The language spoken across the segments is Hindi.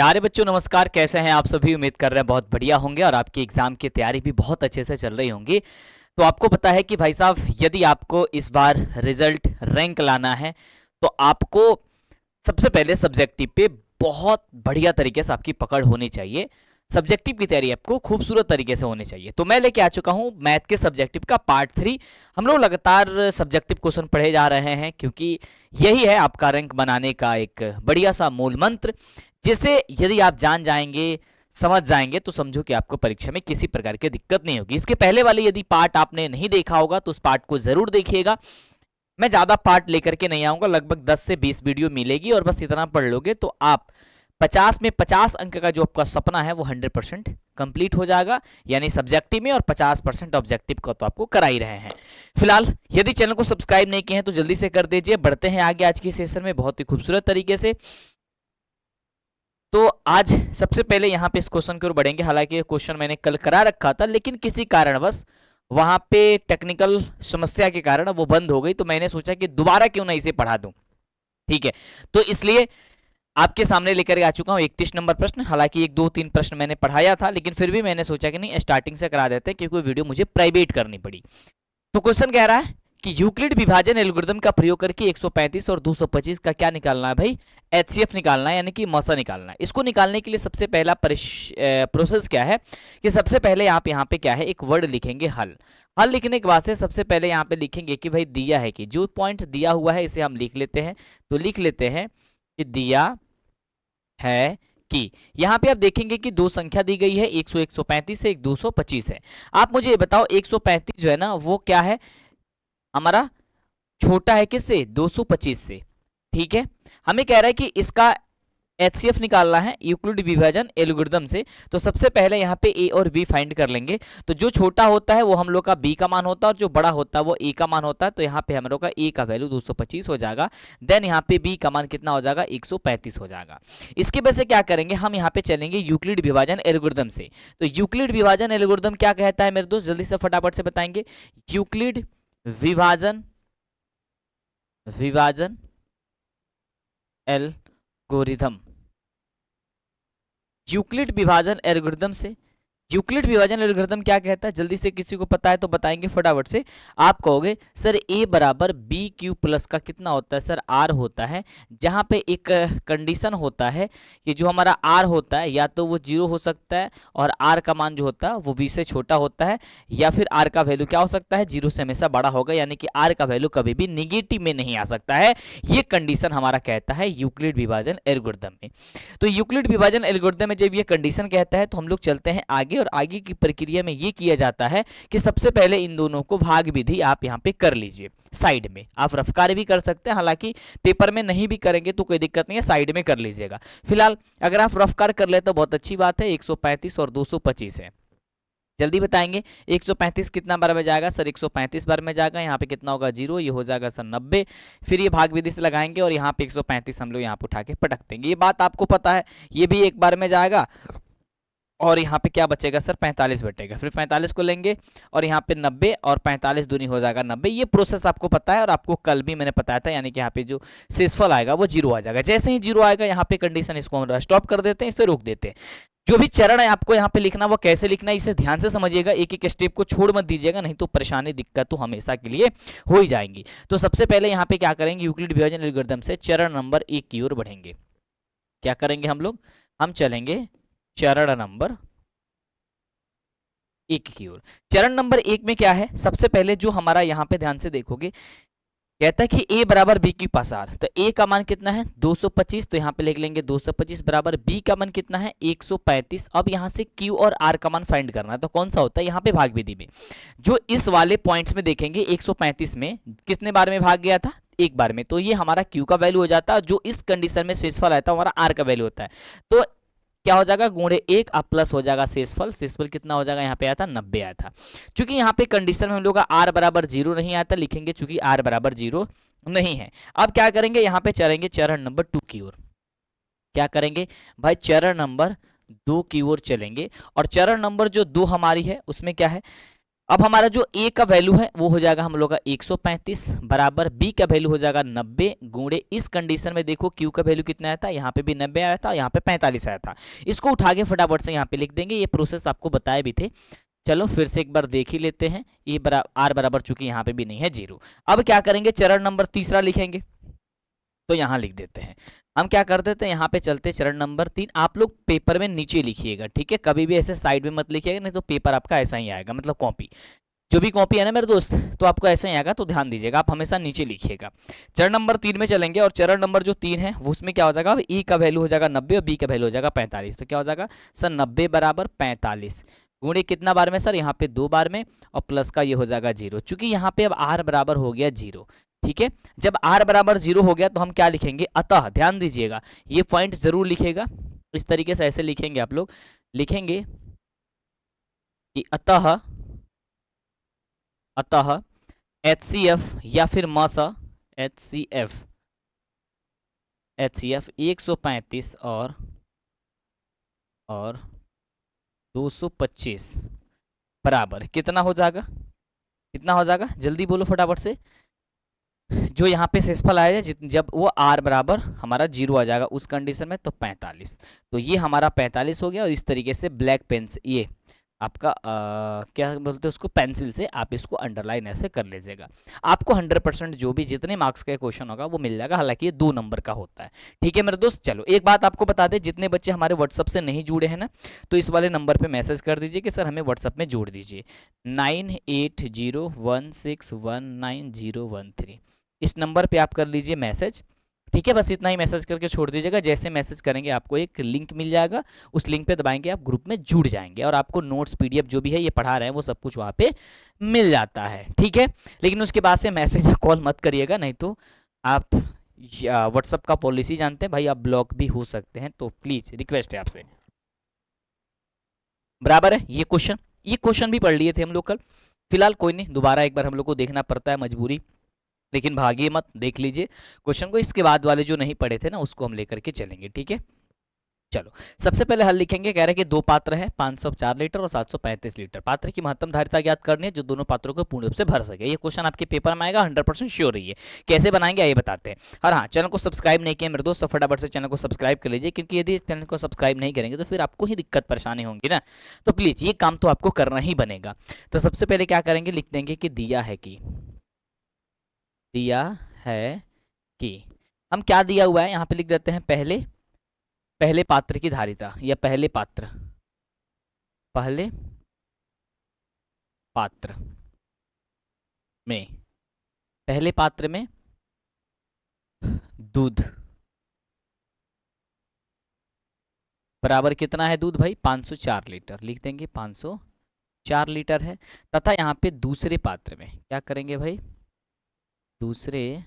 प्यारे बच्चों नमस्कार। कैसे हैं आप सभी? उम्मीद कर रहे हैं बहुत बढ़िया होंगे और आपकी एग्जाम की तैयारी भी बहुत अच्छे से चल रही होंगी। तो आपको पता है कि भाई साहब, यदि आपको इस बार रिजल्ट रैंक लाना है तो आपको सबसे पहले सब्जेक्टिव पे बहुत बढ़िया तरीके से आपकी पकड़ होनी चाहिए। सब्जेक्टिव की तैयारी आपको खूबसूरत तरीके से होनी चाहिए। तो मैं लेके आ चुका हूं मैथ के सब्जेक्टिव का पार्ट 3। हम लोग लगातार सब्जेक्टिव क्वेश्चन पढ़े जा रहे हैं क्योंकि यही है आपका रैंक बनाने का एक बढ़िया सा मूल मंत्र, जिसे यदि आप जान जाएंगे, समझ जाएंगे तो समझो कि आपको परीक्षा में किसी प्रकार की दिक्कत नहीं होगी। इसके पहले वाले यदि पार्ट आपने नहीं देखा होगा तो उस पार्ट को जरूर देखिएगा। मैं ज्यादा पार्ट लेकर के नहीं आऊंगा, लगभग 10 से 20 वीडियो मिलेगी और बस इतना पढ़ लोगे तो आप 50 में 50 अंक का जो आपका सपना है वो 100% कंप्लीट हो जाएगा, यानी सब्जेक्टिव में, और 50% ऑब्जेक्टिव का तो आपको करा ही रहे हैं। फिलहाल यदि चैनल को सब्सक्राइब नहीं किए हैं तो जल्दी से कर दीजिए। बढ़ते हैं आगे आज की सेशन में बहुत ही खूबसूरत तरीके से। तो आज सबसे पहले यहाँ पे इस क्वेश्चन की ओर बढ़ेंगे। हालांकि ये क्वेश्चन मैंने कल करा रखा था, लेकिन किसी कारणवश वहां पे टेक्निकल समस्या के कारण वो बंद हो गई, तो मैंने सोचा कि दोबारा क्यों ना इसे पढ़ा दूं। ठीक है, तो इसलिए आपके सामने लेकर आ चुका हूं 31 नंबर प्रश्न। हालांकि 1 2 3 प्रश्न मैंने पढ़ाया था, लेकिन फिर भी मैंने सोचा कि नहीं, स्टार्टिंग से करा देते हैं क्योंकि वीडियो मुझे प्राइवेट करनी पड़ी। तो क्वेश्चन कह रहा है कि यूक्लिड विभाजन एल्गोरिथम का प्रयोग करके 135 और 225 का क्या निकालना है भाई? एचसीएफ निकालना है, यानी कि मौसा निकालना है। इसको निकालने के लिए सबसे पहला प्रोसेस क्या है कि सबसे पहले आप यहाँ पे क्या है, एक वर्ड लिखेंगे हल। हल लिखने के बाद से सबसे पहले यहाँ पे लिखेंगे कि भाई दिया है कि, जो पॉइंट दिया हुआ है इसे हम लिख लेते हैं। तो लिख लेते हैं कि दिया है कि यहां पे आप देखेंगे कि दो संख्या दी गई है, 100 135 है, एक 225 है। आप मुझे ये बताओ 135 जो है ना वो क्या है हमारा, छोटा है किससे? 225 से। ठीक है, हमें कह रहा है कि इसका एचसीएफ निकालना है यूक्लिड विभाजन एल्गोरिथम से। तो सबसे पहले यहाँ पे ए और बी फाइंड कर लेंगे। तो जो छोटा होता है वो हम लोग का बी का मान होता है और जो बड़ा होता है वो ए का मान होता है। तो यहाँ पे हम लोग का ए का वैल्यू 225 हो जाएगा। देन यहाँ पे बी का मान कितना हो जाएगा? 135 हो जाएगा। इसके वजह से क्या करेंगे, हम यहाँ पे चलेंगे यूक्लिड विभाजन एल्गोरिथम से। तो यूक्लिड विभाजन एल्गोरिथम क्या कहता है मेरे दोस्त? जल्दी से फटाफट से बताएंगे। यूक्लिड विभाजन विभाजन एल्गोरिथम, यूक्लिड विभाजन एल्गोरिथम से। यूक्लिड विभाजन एल्गोरिथम क्या कहता है? जल्दी से किसी को पता है तो बताएंगे फटाफट से। आप कहोगे सर ए बराबर बी क्यू प्लस का कितना होता है? सर आर होता है। जहां पे एक कंडीशन होता है कि जो हमारा आर होता है या तो वो 0 हो सकता है और आर का मान जो होता है वो बी से छोटा होता है, या फिर आर का वैल्यू क्या हो सकता है? 0 से हमेशा बड़ा होगा, यानी कि आर का वैल्यू कभी भी निगेटिव में नहीं आ सकता है। ये कंडीशन हमारा कहता है यूक्लिड विभाजन एल्गोरिथम में। तो यूक्लिड विभाजन एल्गोरिथम में जब ये कंडीशन कहता है तो हम लोग चलते हैं आगे, और आगे की प्रक्रिया में ये किया जाता है कि सबसे पहले इन दोनों को भाग विधि आप यहाँ पे कर लीजिए। साइड में आप रफ कार्य भी कर सकते हैं, हालांकि पेपर में नहीं भी करेंगे तो कोई दिक्कत नहीं है, साइड में कर लीजिएगा। फिलहाल अगर आप रफ कार्य कर ले तो बहुत अच्छी बात है। 135 और 225 है, जल्दी बताएंगे। 135 कितना बार में जाएगा? सर 135 बार में जाएगा। यहाँ पे कितना होगा? 0, ये हो जाएगा सर 90। फिर ये भाग विधि से लगाएंगे और यहाँ पे 135 हम लोग यहाँ पे उठा के पटक देंगे। ये बात आपको पता है। ये भी एक बार में जाएगा और यहाँ पे क्या बचेगा? सर 45 बचेगा। फिर 45 को लेंगे और यहाँ पे 90, और 45 दूनी हो जाएगा 90। ये प्रोसेस आपको पता है और आपको कल भी मैंने बताया था, यानी कि यहाँ पे जो शेषफल आएगा वो 0 आ जाएगा। जैसे ही 0 आएगा यहाँ पे कंडीशन, इसको हम स्टॉप कर देते हैं, इसे रोक देते हैं। जो भी चरण है आपको यहाँ पे लिखना, वो कैसे लिखना है इसे ध्यान से समझिएगा। एक एक स्टेप को छोड़ मत दीजिएगा, नहीं तो परेशानी दिक्कत तो हमेशा के लिए हो ही जाएंगी। तो सबसे पहले यहाँ पे क्या करेंगे, यूक्लिड विभाजन एल्गोरिथम से चरण नंबर 1 की ओर बढ़ेंगे। क्या करेंगे हम लोग? हम चलेंगे चरण नंबर 1 की ओर। चरण नंबर 1 में क्या है? सबसे पहले जो हमारा यहाँ पे ध्यान से देखोगे, कहता है कि a बराबर b की पास r। तो a का मान कितना है? 225। तो यहाँ पे लिख लेंगे 225 बराबर b का मान कितना है? 135। अब यहाँ से q और r का मान फाइंड करना है। तो कौन सा होता है? यहाँ पे भाग विधि में जो इस वाले पॉइंट्स में देखेंगे, 135 में कितने बार में भाग गया था? एक बार में। तो ये हमारा q का वैल्यू हो जाता है। जो इस कंडीशन में शेषफल आता है हमारा r का वैल्यू होता है। तो क्या हो जाएगा? गुणे 1 अब प्लस हो जाएगा शेषफल। शेषफल कितना हो जाएगा? यहाँ पे आया था 90 आया था। चूंकि यहाँ पे कंडीशन में हम लोग का r बराबर 0 नहीं आता, लिखेंगे चूंकि r बराबर 0 नहीं है। अब क्या करेंगे? यहाँ पे चलेंगे चरण नंबर 2 की ओर। क्या करेंगे भाई? चरण नंबर 2 की ओर चलेंगे। और चरण नंबर जो 2 हमारी है उसमें क्या है? अब हमारा जो ए का वैल्यू है वो हो जाएगा हम लोग का 135 बराबर बी का वैल्यू हो जाएगा 90 गुणे इस कंडीशन में देखो क्यू का वैल्यू कितना आया था, यहाँ पे भी 90 आया था, यहाँ पे 45 आया था। इसको उठा के फटाफट से यहाँ पे लिख देंगे, ये प्रोसेस आपको बताए भी थे। चलो फिर से एक बार देख ही लेते हैं। ये आर बराबर चूंकि यहाँ पे भी नहीं है 0। अब क्या करेंगे, चरण नंबर तीसरा लिखेंगे, तो यहाँ लिख देते हैं। हम क्या कर देते हैं, यहाँ पे चलते चरण नंबर 3। आप लोग पेपर में नीचे लिखिएगा, ठीक है, कभी भी ऐसे साइड में मत लिखिएगा, नहीं तो पेपर आपका ऐसा ही आएगा, मतलब कॉपी, जो भी कॉपी है ना मेरे दोस्त, तो आपको ऐसा ही आएगा, तो ध्यान दीजिएगा, आप हमेशा नीचे लिखिएगा। चरण नंबर 3 में चलेंगे, और चरण नंबर जो 3 है उसमें क्या हो जाएगा, ई का वैल्यू हो जाएगा 90 और बी का वैल्यू हो जाएगा 45। तो क्या हो जाएगा सर, 90 बराबर 45 गुणे कितना बार में सर, यहाँ पे 2 बार में, और प्लस का ये हो जाएगा 0, चूंकि यहाँ पे अब आर बराबर हो गया 0। ठीक है, जब आर बराबर 0 हो गया तो हम क्या लिखेंगे, अतः, ध्यान दीजिएगा, ये पॉइंट जरूर लिखेगा, इस तरीके से ऐसे लिखेंगे, आप लोग लिखेंगे कि अतः HCF या फिर मासा HCF 135 और 225 बराबर कितना हो जाएगा, कितना हो जाएगा, जल्दी बोलो फटाफट से। जो यहाँ पे शेषफल आया है, जब वो r बराबर हमारा 0 आ जाएगा उस कंडीशन में, तो 45। तो ये हमारा 45 हो गया, और इस तरीके से ब्लैक पेन से ये आपका क्या बोलते हैं उसको, पेंसिल से आप इसको अंडरलाइन ऐसे कर लीजिएगा। आपको 100% जो भी जितने मार्क्स का क्वेश्चन होगा वो मिल जाएगा, हालांकि ये 2 नंबर का होता है। ठीक है मेरे दोस्त, चलो एक बात आपको बता दें, जितने बच्चे हमारे व्हाट्सअप से नहीं जुड़े हैं ना, तो इस वाले नंबर पे मैसेज कर दीजिए कि सर हमें व्हाट्सअप में जोड़ दीजिए, 9801619013, इस नंबर पर आप कर लीजिए मैसेज। ठीक है, बस इतना ही मैसेज करके छोड़ दीजिएगा। जैसे मैसेज करेंगे आपको एक लिंक मिल जाएगा, उस लिंक पे दबाएंगे, आप ग्रुप में जुड़ जाएंगे, और आपको नोट्स पीडीएफ जो भी है ये पढ़ा रहे हैं वो सब कुछ वहाँ पे मिल जाता है। ठीक है, लेकिन उसके बाद से मैसेज या कॉल मत करिएगा, नहीं तो आप व्हाट्सअप का पॉलिसी जानते हैं भाई, आप ब्लॉक भी हो सकते हैं, तो प्लीज़ रिक्वेस्ट है आपसे, बराबर है। ये क्वेश्चन भी पढ़ लिए थे हम लोग कल, फिलहाल कोई नहीं, दोबारा एक बार हम लोग को देखना पड़ता है, मजबूरी, लेकिन भागिए मत, देख लीजिए क्वेश्चन को। इसके बाद वाले जो नहीं पढ़े थे ना उसको हम लेकर के चलेंगे। ठीक है, चलो सबसे पहले हल लिखेंगे। कह रहे हैं कि 2 पात्र है, 504 लीटर और 735 लीटर, पात्र की महत्तम धारिता ज्ञात करनी है जो दोनों पात्रों को पूर्ण रूप से भर सके। ये क्वेश्चन आपके पेपर में आएगा, 100% श्योर रहिए। कैसे बनाएंगे आइए बताते हैं। और हाँ, चैनल को सब्सक्राइब नहीं किया मेरे दोस्त, तो फटाफट से चैनल को सब्सक्राइब कर लीजिए, क्योंकि यदि चैनल को सब्सक्राइब नहीं करेंगे तो फिर आपको ही दिक्कत परेशानी होंगी ना, तो प्लीज़ ये काम तो आपको करना ही बनेगा। तो सबसे पहले क्या करेंगे, लिख देंगे कि दिया है कि हम क्या दिया हुआ है यहाँ पे लिख देते हैं, पहले पात्र की धारिता, या पहले पात्र में पहले पात्र में दूध बराबर कितना है, दूध भाई 504 लीटर, लिख देंगे 504 लीटर है। तथा यहाँ पे दूसरे पात्र में क्या करेंगे भाई, दूसरे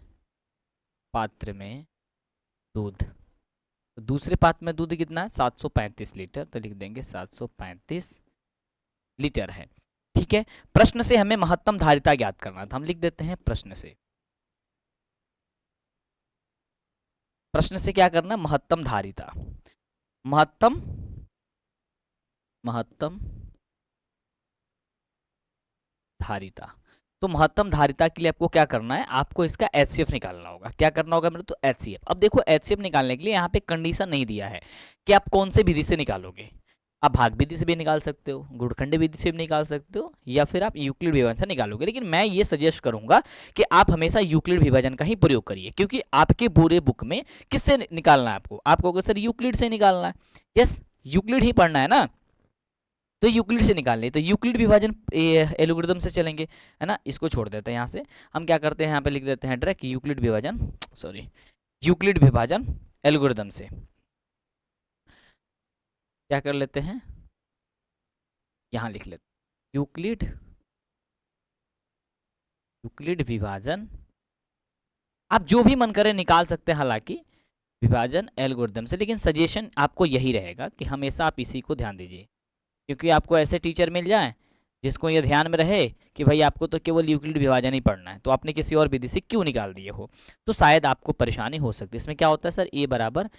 पात्र में दूध, तो दूसरे पात्र में दूध कितना है 735 लीटर, तो लिख देंगे 735 लीटर है। ठीक है, प्रश्न से हमें महत्तम धारिता ज्ञात करना था, हम लिख देते हैं प्रश्न से क्या करना, महत्तम धारिता, महत्तम धारिता। तो महत्तम धारिता के लिए आपको क्या करना है, आपको इसका HCF निकालना होगा। क्या करना होगा मेरे, तो HCF। अब देखो HCF निकालने के लिए यहाँ पे कंडीशन नहीं दिया है कि आप कौन से विधि से निकालोगे, आप भाग विधि से भी निकाल सकते हो, गुणखंड विधि से भी निकाल सकते हो, या फिर आप यूक्लिड विभाजन से निकालोगे। लेकिन मैं ये सजेस्ट करूंगा कि आप हमेशा यूक्लिड विभाजन का ही प्रयोग करिए, क्योंकि आपके पूरे बुक में किससे निकालना है आपको, आपको सर यूक्लिड से निकालना है, यस यूक्लिड ही पढ़ना है ना, तो यूक्लिड से निकालने, तो यूक्लिड विभाजन एल्गोरिथम से चलेंगे, है ना। इसको छोड़ देते हैं यहाँ से, हम क्या करते हैं यहाँ पे लिख देते हैं डायरेक्ट यूक्लिड विभाजन एल्गोरिथम से क्या कर लेते हैं, यहाँ लिख लेते हैं यूक्लिड विभाजन, आप जो भी मन करे निकाल सकते हैं, हालांकि विभाजन एल्गोरिथम से, लेकिन सजेशन आपको यही रहेगा कि हमेशा आप इसी को ध्यान दीजिए, क्योंकि आपको ऐसे टीचर मिल जाए जिसको ये ध्यान में रहे कि भाई आपको तो केवल यूक्लिड विभाजन ही पढ़ना है, तो आपने किसी और विधि से क्यों निकाल दिए हो, तो शायद आपको परेशानी हो सकती है। इसमें क्या होता है सर, ए बराबर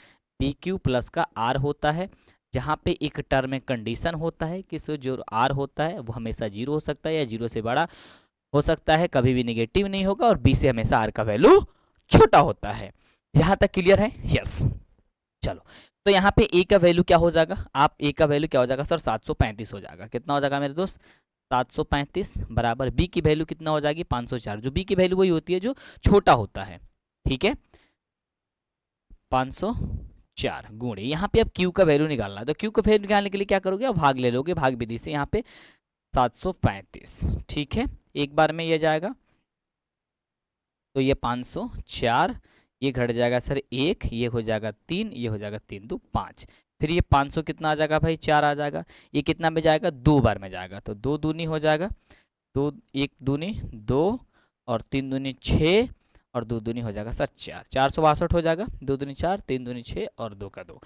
BQ प्लस का R होता है, जहाँ पे एक टर्म में कंडीशन होता है कि जो आर होता है वो हमेशा 0 हो सकता है या 0 से बड़ा हो सकता है, कभी भी नेगेटिव नहीं होगा, और बी से हमेशा आर का वैल्यू छोटा होता है। यहाँ तक क्लियर है? यस। चलो, तो यहाँ पे ए का वैल्यू क्या हो जाएगा? आप ए का वैल्यू क्या हो जाएगा सर? 735 हो जाएगा। कितना हो जाएगा मेरे दोस्त? 735 बराबर बी की वैल्यू कितना हो जाएगी? 504। जो बी की वैल्यू वही होती है जो छोटा होता है, ठीक है। 504 गुणे, यहाँ पे अब क्यू का वैल्यू निकालना है, तो क्यू का वैल्यू निकालने के लिए क्या करोगे? अब भाग ले लोगे, भाग विधि से। यहाँ पे 735, ठीक है, एक बार में ये जाएगा, तो ये 504, ये घट जाएगा सर 1, ये हो जाएगा 3, ये हो जाएगा 3 2 5, फिर ये 500 कितना आ जाएगा भाई? 4 आ जाएगा। ये कितना में जाएगा? 2 बार में जाएगा, तो 2 दूनी हो जाएगा, 2 1 दूनी 2, और 3 दूनी 6, और 2 दूनी हो जाएगा सर 4, 462 हो जाएगा। 2 दूनी 4, 3 दूनी 6, और 2 का 2,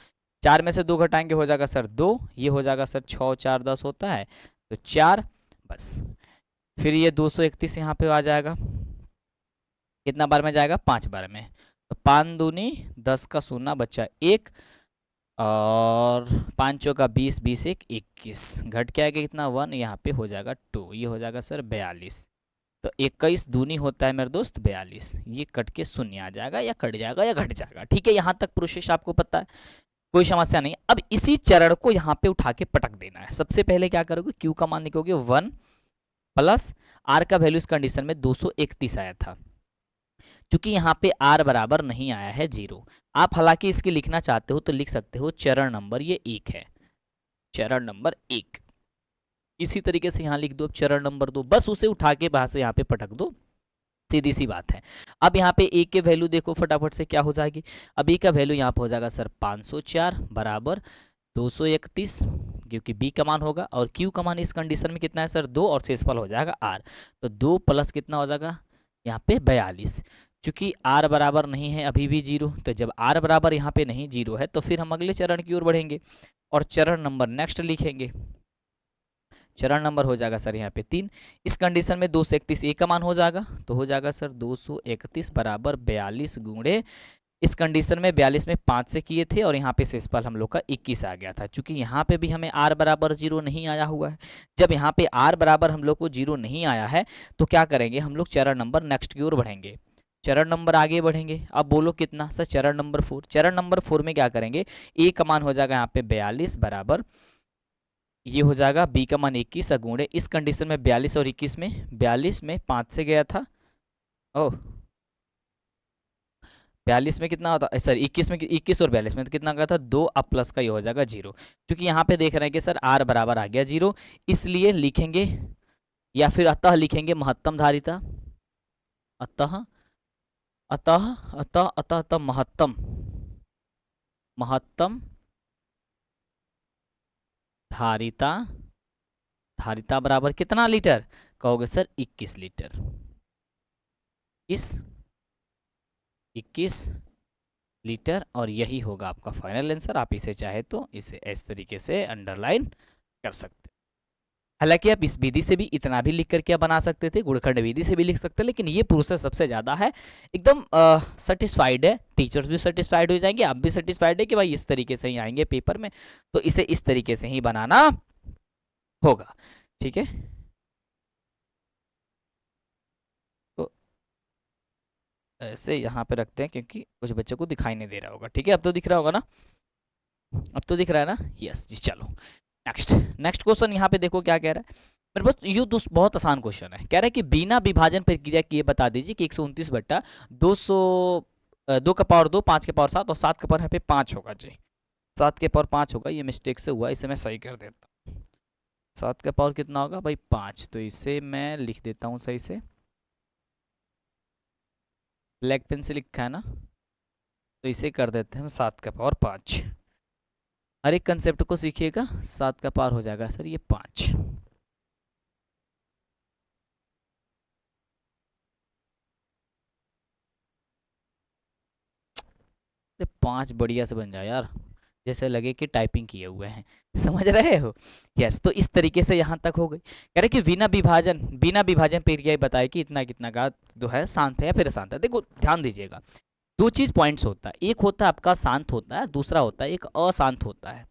4 में से 2 घटाएंगे हो जाएगा सर 2, ये हो जाएगा सर 6 4 10 होता है, तो 4, बस। फिर ये 231 यहाँ पे आ जाएगा, कितना बार में जाएगा? 5 बार में, तो 5 दूनी 10 का शून्य बच्चा 1, और 5 चौका 20, 20 1 21, घट के आएगा कितना? 1, यहाँ पे हो जाएगा 2, ये हो जाएगा सर 42। तो 21 दूनी होता है मेरे दोस्त 42, ये कट के शून्य आ जाएगा, या कट जाएगा या घट जाएगा, ठीक है। यहाँ तक प्रोसेस आपको पता है, कोई समस्या नहीं। अब इसी चरण को यहाँ पे उठा के पटक देना है। सबसे पहले क्या करोगे? क्यू का मान लिखोगे 1 प्लस आर का वैल्यू इस कंडीशन में 231 आया था, क्योंकि यहाँ पे आर बराबर नहीं आया है 0। आप हालांकि इसके लिखना चाहते हो तो लिख सकते हो चरण नंबर ये 1 है, चरण नंबर 1, इसी तरीके से यहाँ लिख दो। अब चरण नंबर 2, बस उसे उठा के बाहर से यहाँ पे पटक दो, सीधी सी बात है। अब यहाँ पे ए के वैल्यू देखो फटाफट से क्या हो जाएगी। अब ए का वैल्यू यहाँ पे हो जाएगा सर 504 बराबर 231, क्योंकि बी का मान होगा, और क्यू का मान इस कंडीशन में कितना है सर? 2, और शेषफल हो जाएगा आर, तो 2 प्लस कितना हो जाएगा यहाँ पे? 42। चूंकि आर बराबर नहीं है अभी भी 0, तो जब आर बराबर यहाँ पे नहीं 0 है, तो फिर हम अगले चरण की ओर बढ़ेंगे और चरण नंबर नेक्स्ट लिखेंगे। चरण नंबर हो जाएगा सर यहाँ पे 3। इस कंडीशन में 231 ए का मान हो जाएगा, तो हो जाएगा सर 231 बराबर 42 गुणे, इस कंडीशन में 42 में 5 से किए थे, और यहाँ पे शेषफल हम लोग का 21 आ गया था। चूंकि यहाँ पे भी हमें r बराबर 0 नहीं आया हुआ है, जब यहाँ पे r बराबर हम लोग को 0 नहीं आया है, तो क्या करेंगे? हम लोग चरण नंबर नेक्स्ट की ओर बढ़ेंगे, चरण नंबर आगे बढ़ेंगे। अब बोलो कितना सर? चरण नंबर 4। चरण नंबर 4 में क्या करेंगे? ए का मान हो जाएगा यहाँ पे 42 बराबर, ये हो जाएगा बी का मान 21 गुणे, इस कंडीशन में 42 और 21 में, 42 में 5 से गया था, ओह 42 में कितना होता है सर? 21 में, 21 और 42 में तो कितना गया था? 2, अब प्लस का ये हो जाएगा 0। क्योंकि यहाँ पे देख रहे हैं कि सर आर बराबर आ गया 0, इसलिए लिखेंगे, या फिर अतः लिखेंगे महत्तम धारिता, अतः अतः अतः अतः अतः महत्तम, महत्तम धारिता, धारिता बराबर कितना लीटर? कहोगे सर 21 लीटर, 21 लीटर, और यही होगा आपका फाइनल आंसर। आप इसे चाहे तो इसे इस तरीके से अंडरलाइन कर सकते हैं। हालांकि आप इस विधि से भी इतना भी लिख कर क्या बना सकते थे, गुणखंड विधि से भी लिख सकते हैं, लेकिन ये प्रोसेस सबसे ज़्यादा है, एकदम सेटिस्फाइड है, टीचर्स भी सेटिस्फाइड हो जाएंगे, आप भी सेटिस्फाइड है कि भाई इस तरीके से ही आएंगे पेपर में, तो इसे इस तरीके से ही बनाना होगा, ठीक है। तो ऐसे यहाँ पे रखते हैं, क्योंकि कुछ बच्चों को दिखाई नहीं दे रहा होगा, ठीक है। अब तो दिख रहा होगा ना? अब तो दिख रहा है ना? यस जी। चलो नेक्स्ट, नेक्स्ट क्वेश्चन यहाँ पे देखो क्या कह रहा है मेरे पास। ये दोस्त बहुत आसान क्वेश्चन है, कह रहा है कि बिना विभाजन प्रक्रिया किए बता दीजिए कि 129 बट्टा 200, 2 का पावर 2, 5 के पावर 7, और 7 का पावर यहाँ पे 5 होगा जी, 7 के पावर 5 होगा, ये मिस्टेक से हुआ, इसे मैं सही कर देता हूँ। 7 का पावर कितना होगा भाई? 5, तो इसे मैं लिख देता हूँ सही से, ब्लैक पेन से लिखा है ना, तो इसे कर देते हैं हम 7 का पावर 5। हर एक कंसेप्ट को सीखिएगा, 7 का पावर हो जाएगा सर ये 5। 5 बढ़िया से बन जाए यार, जैसे लगे कि टाइपिंग किए हुए हैं, समझ रहे हो? यस। तो इस तरीके से यहाँ तक हो गई। कह रहे कि बिना विभाजन प्रक्रिया बताए कि इतना कितना का जो है शांत है या फिर अशांत है। देखो ध्यान दीजिएगा, दो चीज पॉइंट्स होता है, एक होता है आपका शांत होता है, दूसरा होता है एक अशांत होता है।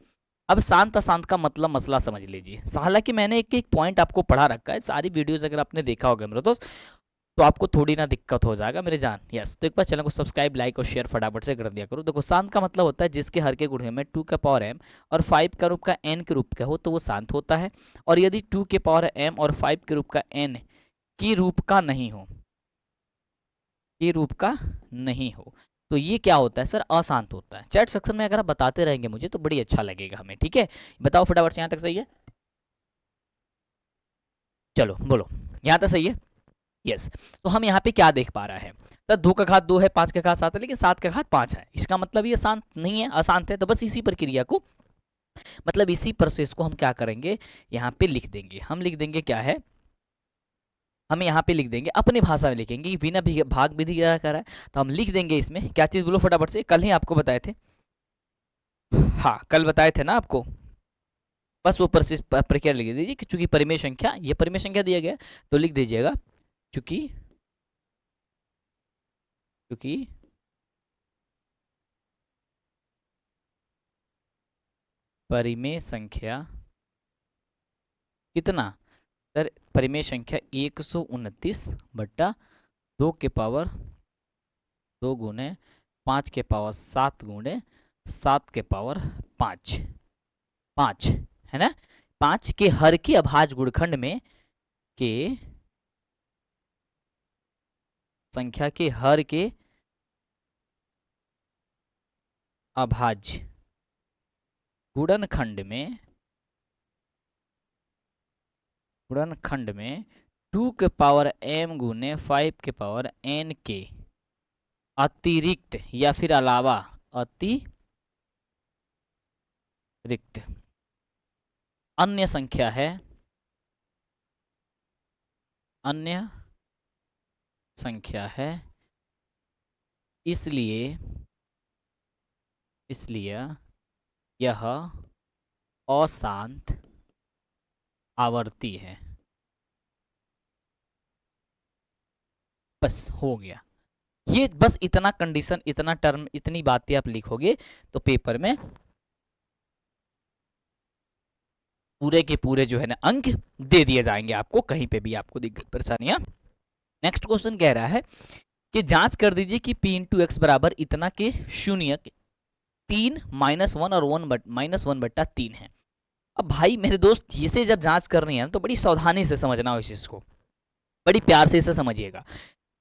अब शांत अशांत का मतलब मसला समझ लीजिए। हालांकि मैंने एक एक पॉइंट आपको पढ़ा रखा है, सारी वीडियोज अगर आपने देखा होगा मेरे दोस्त, तो आपको थोड़ी ना दिक्कत हो जाएगा मेरे जान। यस, तो एक बार चैनल को सब्सक्राइब, लाइक और शेयर फटाफट से कर दिया करो। देखो शांत का मतलब होता है जिसके हर के गुण में 2 का पावर m और 5 का रूप का n के रूप का हो तो वो शांत होता है। और यदि 2 के पावर m और 5 के रूप का n की रूप का नहीं हो, के रूप का नहीं हो, तो ये क्या होता है सर, अशांत होता है। चैट सेक्शन में अगर आप बताते रहेंगे मुझे तो बड़ी अच्छा लगेगा हमें, ठीक है। बताओ फटाफट से, यहाँ तक सही है? चलो बोलो, यहाँ तक सही है? यस। तो हम यहाँ पे क्या देख पा रहे हैं, तो 2 का घात 2 है, 5 का घात 7 है, लेकिन 7 का घात 5 है। इसका मतलब ये शांत नहीं है, अशांत है। तो बस इसी प्रक्रिया को, मतलब इसी प्रोसेस को हम क्या करेंगे, यहाँ पे लिख देंगे। हम लिख देंगे क्या है, हम यहाँ पे लिख देंगे, अपनी भाषा में लिखेंगे, बिना भाग विधि क्या करा है, तो हम लिख देंगे इसमें क्या चीज़, बोलो फटाफट से। कल ही आपको बताए थे, हाँ कल बताए थे ना आपको। बस वो प्रोसेस प्रक्रिया लिख दीजिए कि चूंकि परिमेय संख्या, ये परिमेय संख्या दिया गया तो लिख दीजिएगा चूंकि, क्योंकि परिमेय संख्या कितना सर, परिमेय संख्या 129 बट्टा 2 के पावर 2 गुणे 5 के पावर 7 गुणे 7 के पावर 5, 5 है ना। 5 के हर के अभाज्य गुणखंड में के संख्या के हर के अभाज्य गुणनखंड में, गुणनखंड में 2 के पावर m गुने 5 के पावर n के अतिरिक्त या फिर अलावा, अतिरिक्त अन्य संख्या है, अन्य संख्या है, इसलिए यह अशांत आवर्ती है। बस हो गया ये, बस इतना कंडीशन, इतना टर्म, इतनी बातें आप लिखोगे तो पेपर में पूरे के पूरे जो है ना अंक दे दिए जाएंगे आपको, कहीं पे भी आपको दिक्कत परेशानियां। नेक्स्ट क्वेश्चन कह रहा है कि जांच कर दीजिए कि p इंटू एक्स बराबर इतना के शून्य 3 -1 और 1/3 है। अब भाई मेरे दोस्त, इसे जब जांच करनी है ना तो बड़ी सावधानी से समझना हो इस चीज को, बड़ी प्यार से इसे समझिएगा।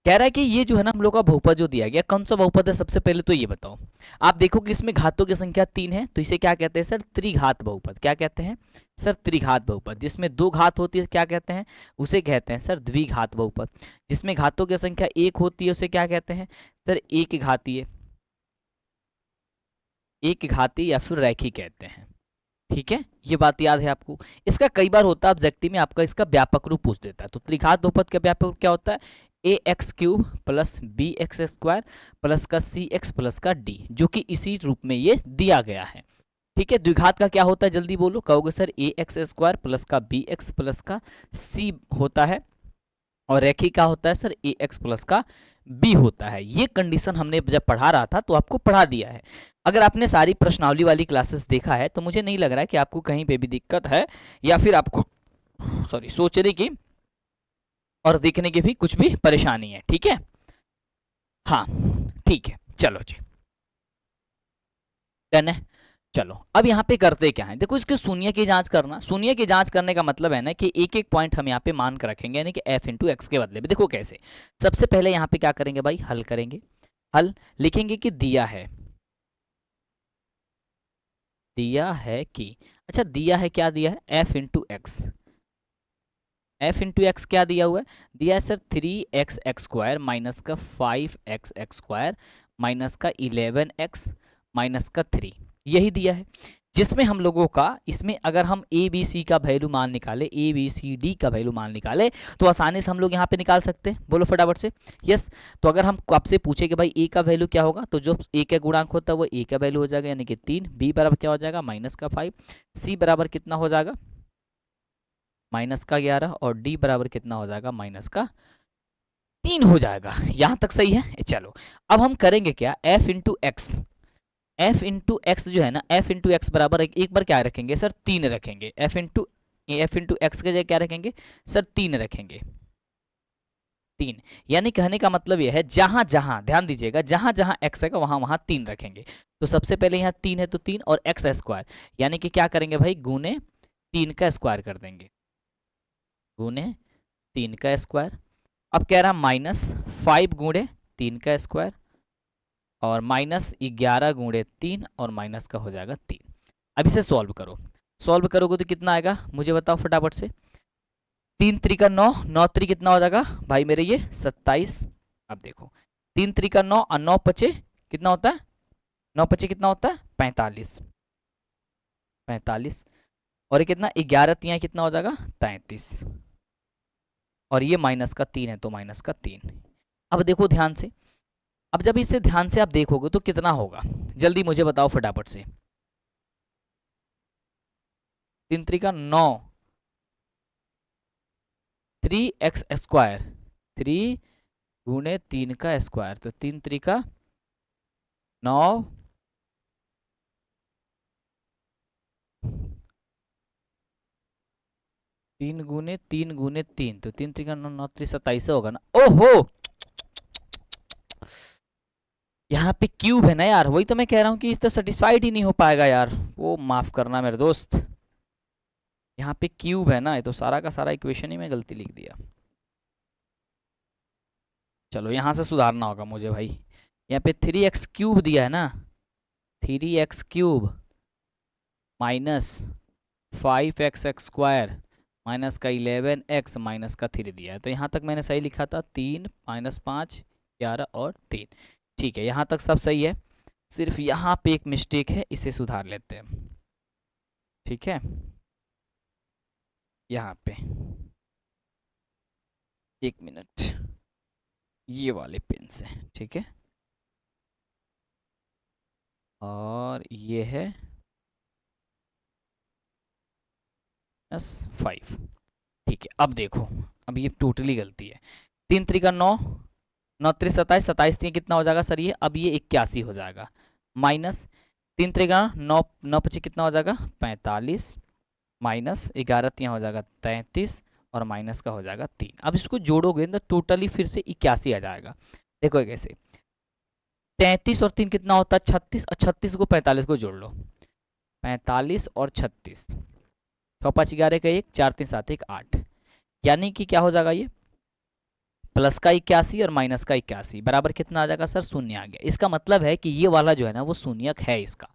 कह रहा है कि ये जो है ना हम लोग का बहुपद जो दिया गया, कौन सा बहुपद है, सबसे पहले तो ये बताओ। आप देखो कि इसमें घातों की संख्या 3 है, तो इसे क्या कहते हैं सर, त्रिघात बहुपद। क्या कहते हैं सर, त्रिघात बहुपद। जिसमें 2 घात होती है क्या कहते हैं, उसे कहते हैं सर द्विघात बहुपद। जिसमें घातों की संख्या 1 होती है उसे क्या कहते हैं सर, एक घातीय, एक घाती या फिर रैखिक कहते हैं। ठीक है, ये बात याद है आपको। इसका कई बार होता है ऑब्जेक्टिव में, आपका इसका व्यापक रूप पूछ देता है। तो त्रिघात बहुपद का व्यापक रूप क्या होता है, a x cube plus b x square plus का सी एक्स प्लस का डी, जो कि इसी रूप में ये दिया गया है। ठीक है, द्विघात का क्या होता है, जल्दी बोलो। कहोगे सर ए एक्स स्क्वायर प्लस का बी एक्स प्लस का सी होता है, और रैखिक का होता है सर ए एक्स प्लस का बी होता है। ये कंडीशन हमने जब पढ़ा रहा था तो आपको पढ़ा दिया है। अगर आपने सारी प्रश्नावली वाली क्लासेस देखा है तो मुझे नहीं लग रहा है कि आपको कहीं पे भी दिक्कत है, या फिर आपको सॉरी सोचने की और देखने की भी कुछ भी परेशानी है। ठीक है, हाँ ठीक है, चलो जी डन है। चलो अब यहाँ पे करते क्या है, देखो इसके शून्य की जांच करना। शून्य की जांच करने का मतलब है ना कि एक एक पॉइंट हम यहाँ पे मान कर रखेंगे, यानी कि f इंटू एक्स के बदले में। देखो कैसे, सबसे पहले यहाँ पे क्या करेंगे भाई, हल करेंगे। हल लिखेंगे कि दिया है, दिया है कि, अच्छा दिया है, क्या दिया है, f into x. f into x क्या दिया हुआ है, दिया है सर 3x स्क्वायर माइनस का 5x स्क्वायर माइनस का 11x माइनस का 3, यही दिया है। जिसमें हम लोगों का, इसमें अगर हम ए बी सी का वैल्यू मान निकाले, ए बी सी डी का वैल्यू मान निकाले, तो आसानी से हम लोग यहाँ पे निकाल सकते हैं। बोलो फटाफट से यस। तो अगर हम आपसे पूछे कि भाई ए का वैल्यू क्या होगा, तो जो ए का गुणांक होता है वो ए का वैल्यू हो जाएगा, यानी कि 3। बी बराबर क्या हो जाएगा, माइनस का 5। सी बराबर कितना हो जाएगा, माइनस का 11। और डी बराबर कितना हो जाएगा, माइनस का 3 हो जाएगा। यहां तक सही है। चलो अब हम करेंगे क्या, f into x. F into x जो है ना, एफ इंटू एक्स बराबर एक बार क्या रखेंगे सर, 3 रखेंगे। एफ इंटू एक्स के जगह क्या रखेंगे सर, 3 रखेंगे, 3। यानी कहने का मतलब यह है जहां जहां, ध्यान दीजिएगा, जहां जहां एक्स है वहां वहां 3 रखेंगे। तो सबसे पहले यहाँ 3 है तो 3 और एक्स स्क्वायर, यानी कि क्या करेंगे भाई, गुने 3 का स्क्वायर कर देंगे, गुने 3 का स्क्वायर। अब कह रहा -5 गुणे 3 का स्क्वायर और -11 गुणे 3 और माइनस का हो जाएगा 3। अब इसे सॉल्व करो, सॉल्व करोगे तो कितना आएगा मुझे बताओ फटाफट से। 3 त्रिका 9, 9 त्रिक कितना हो जाएगा भाई मेरे ये 27। अब देखो 3 त्रिका 9 और 9 पचे कितना होता है, 9 पचे कितना होता है 45, 45 और ये कितना 11 तिया कितना हो जाएगा 33 और ये माइनस का 3 है तो माइनस का 3। अब देखो ध्यान से, अब जब इसे ध्यान से आप देखोगे तो कितना होगा, जल्दी मुझे बताओ फटाफट से। 3 त्रिका 9, 3x स्क्वायर, 3 गुणे 3 का स्क्वायर, तो 3 त्रिका 9, 3 गुने 3 तो 3 त्रिका 9, 9 3 27 होगा ना। ओहो, यहाँ पे क्यूब है ना यार, वही तो मैं कह रहा हूँ कि इस तो सेटिस्फाइड ही नहीं हो पाएगा यार, वो माफ करना मेरे दोस्त, यहाँ पे क्यूब है ना, ये तो सारा का सारा इक्वेशन ही में गलती लिख दिया। चलो यहाँ से सुधारना होगा मुझे भाई, यहाँ पे 3x क्यूब दिया है ना, 3x cube minus 5x square minus का 11x माइनस का 3 दिया है, तो यहाँ तक मैंने सही लिखा था, 3 -5 11 और 3। ठीक है, यहाँ तक सब सही है, सिर्फ यहाँ पे एक मिस्टेक है, इसे सुधार लेते हैं। ठीक है, यहाँ पे 1 मिनट, ये वाले पेन से, ठीक है, और ये है -5। ठीक है, अब देखो, अब ये टोटली गलती है, 3 त्रिका 9, 9 त्रिक 27, 27 तीन कितना हो जाएगा सर ये, अब ये 81 हो जाएगा, माइनस 3 त्रिका 9, 9 पची कितना हो जाएगा 45, माइनस 11 तिया हो जाएगा 33 और माइनस का हो जाएगा 3। अब इसको जोड़ोगे तो टोटली फिर से 81 आ जाएगा। देखो कैसे, 33 और 3 कितना होता है 36, और 36 को 45 को जोड़ लो, 45 और 36, 6 5 11 का 1, 4 3 7 1 8, यानी कि क्या हो जाएगा ये प्लस का 81 और माइनस का 81 बराबर कितना आ जाएगा सर, शून्य आ गया। इसका मतलब है कि ये वाला जो है ना वो शून्यक है, इसका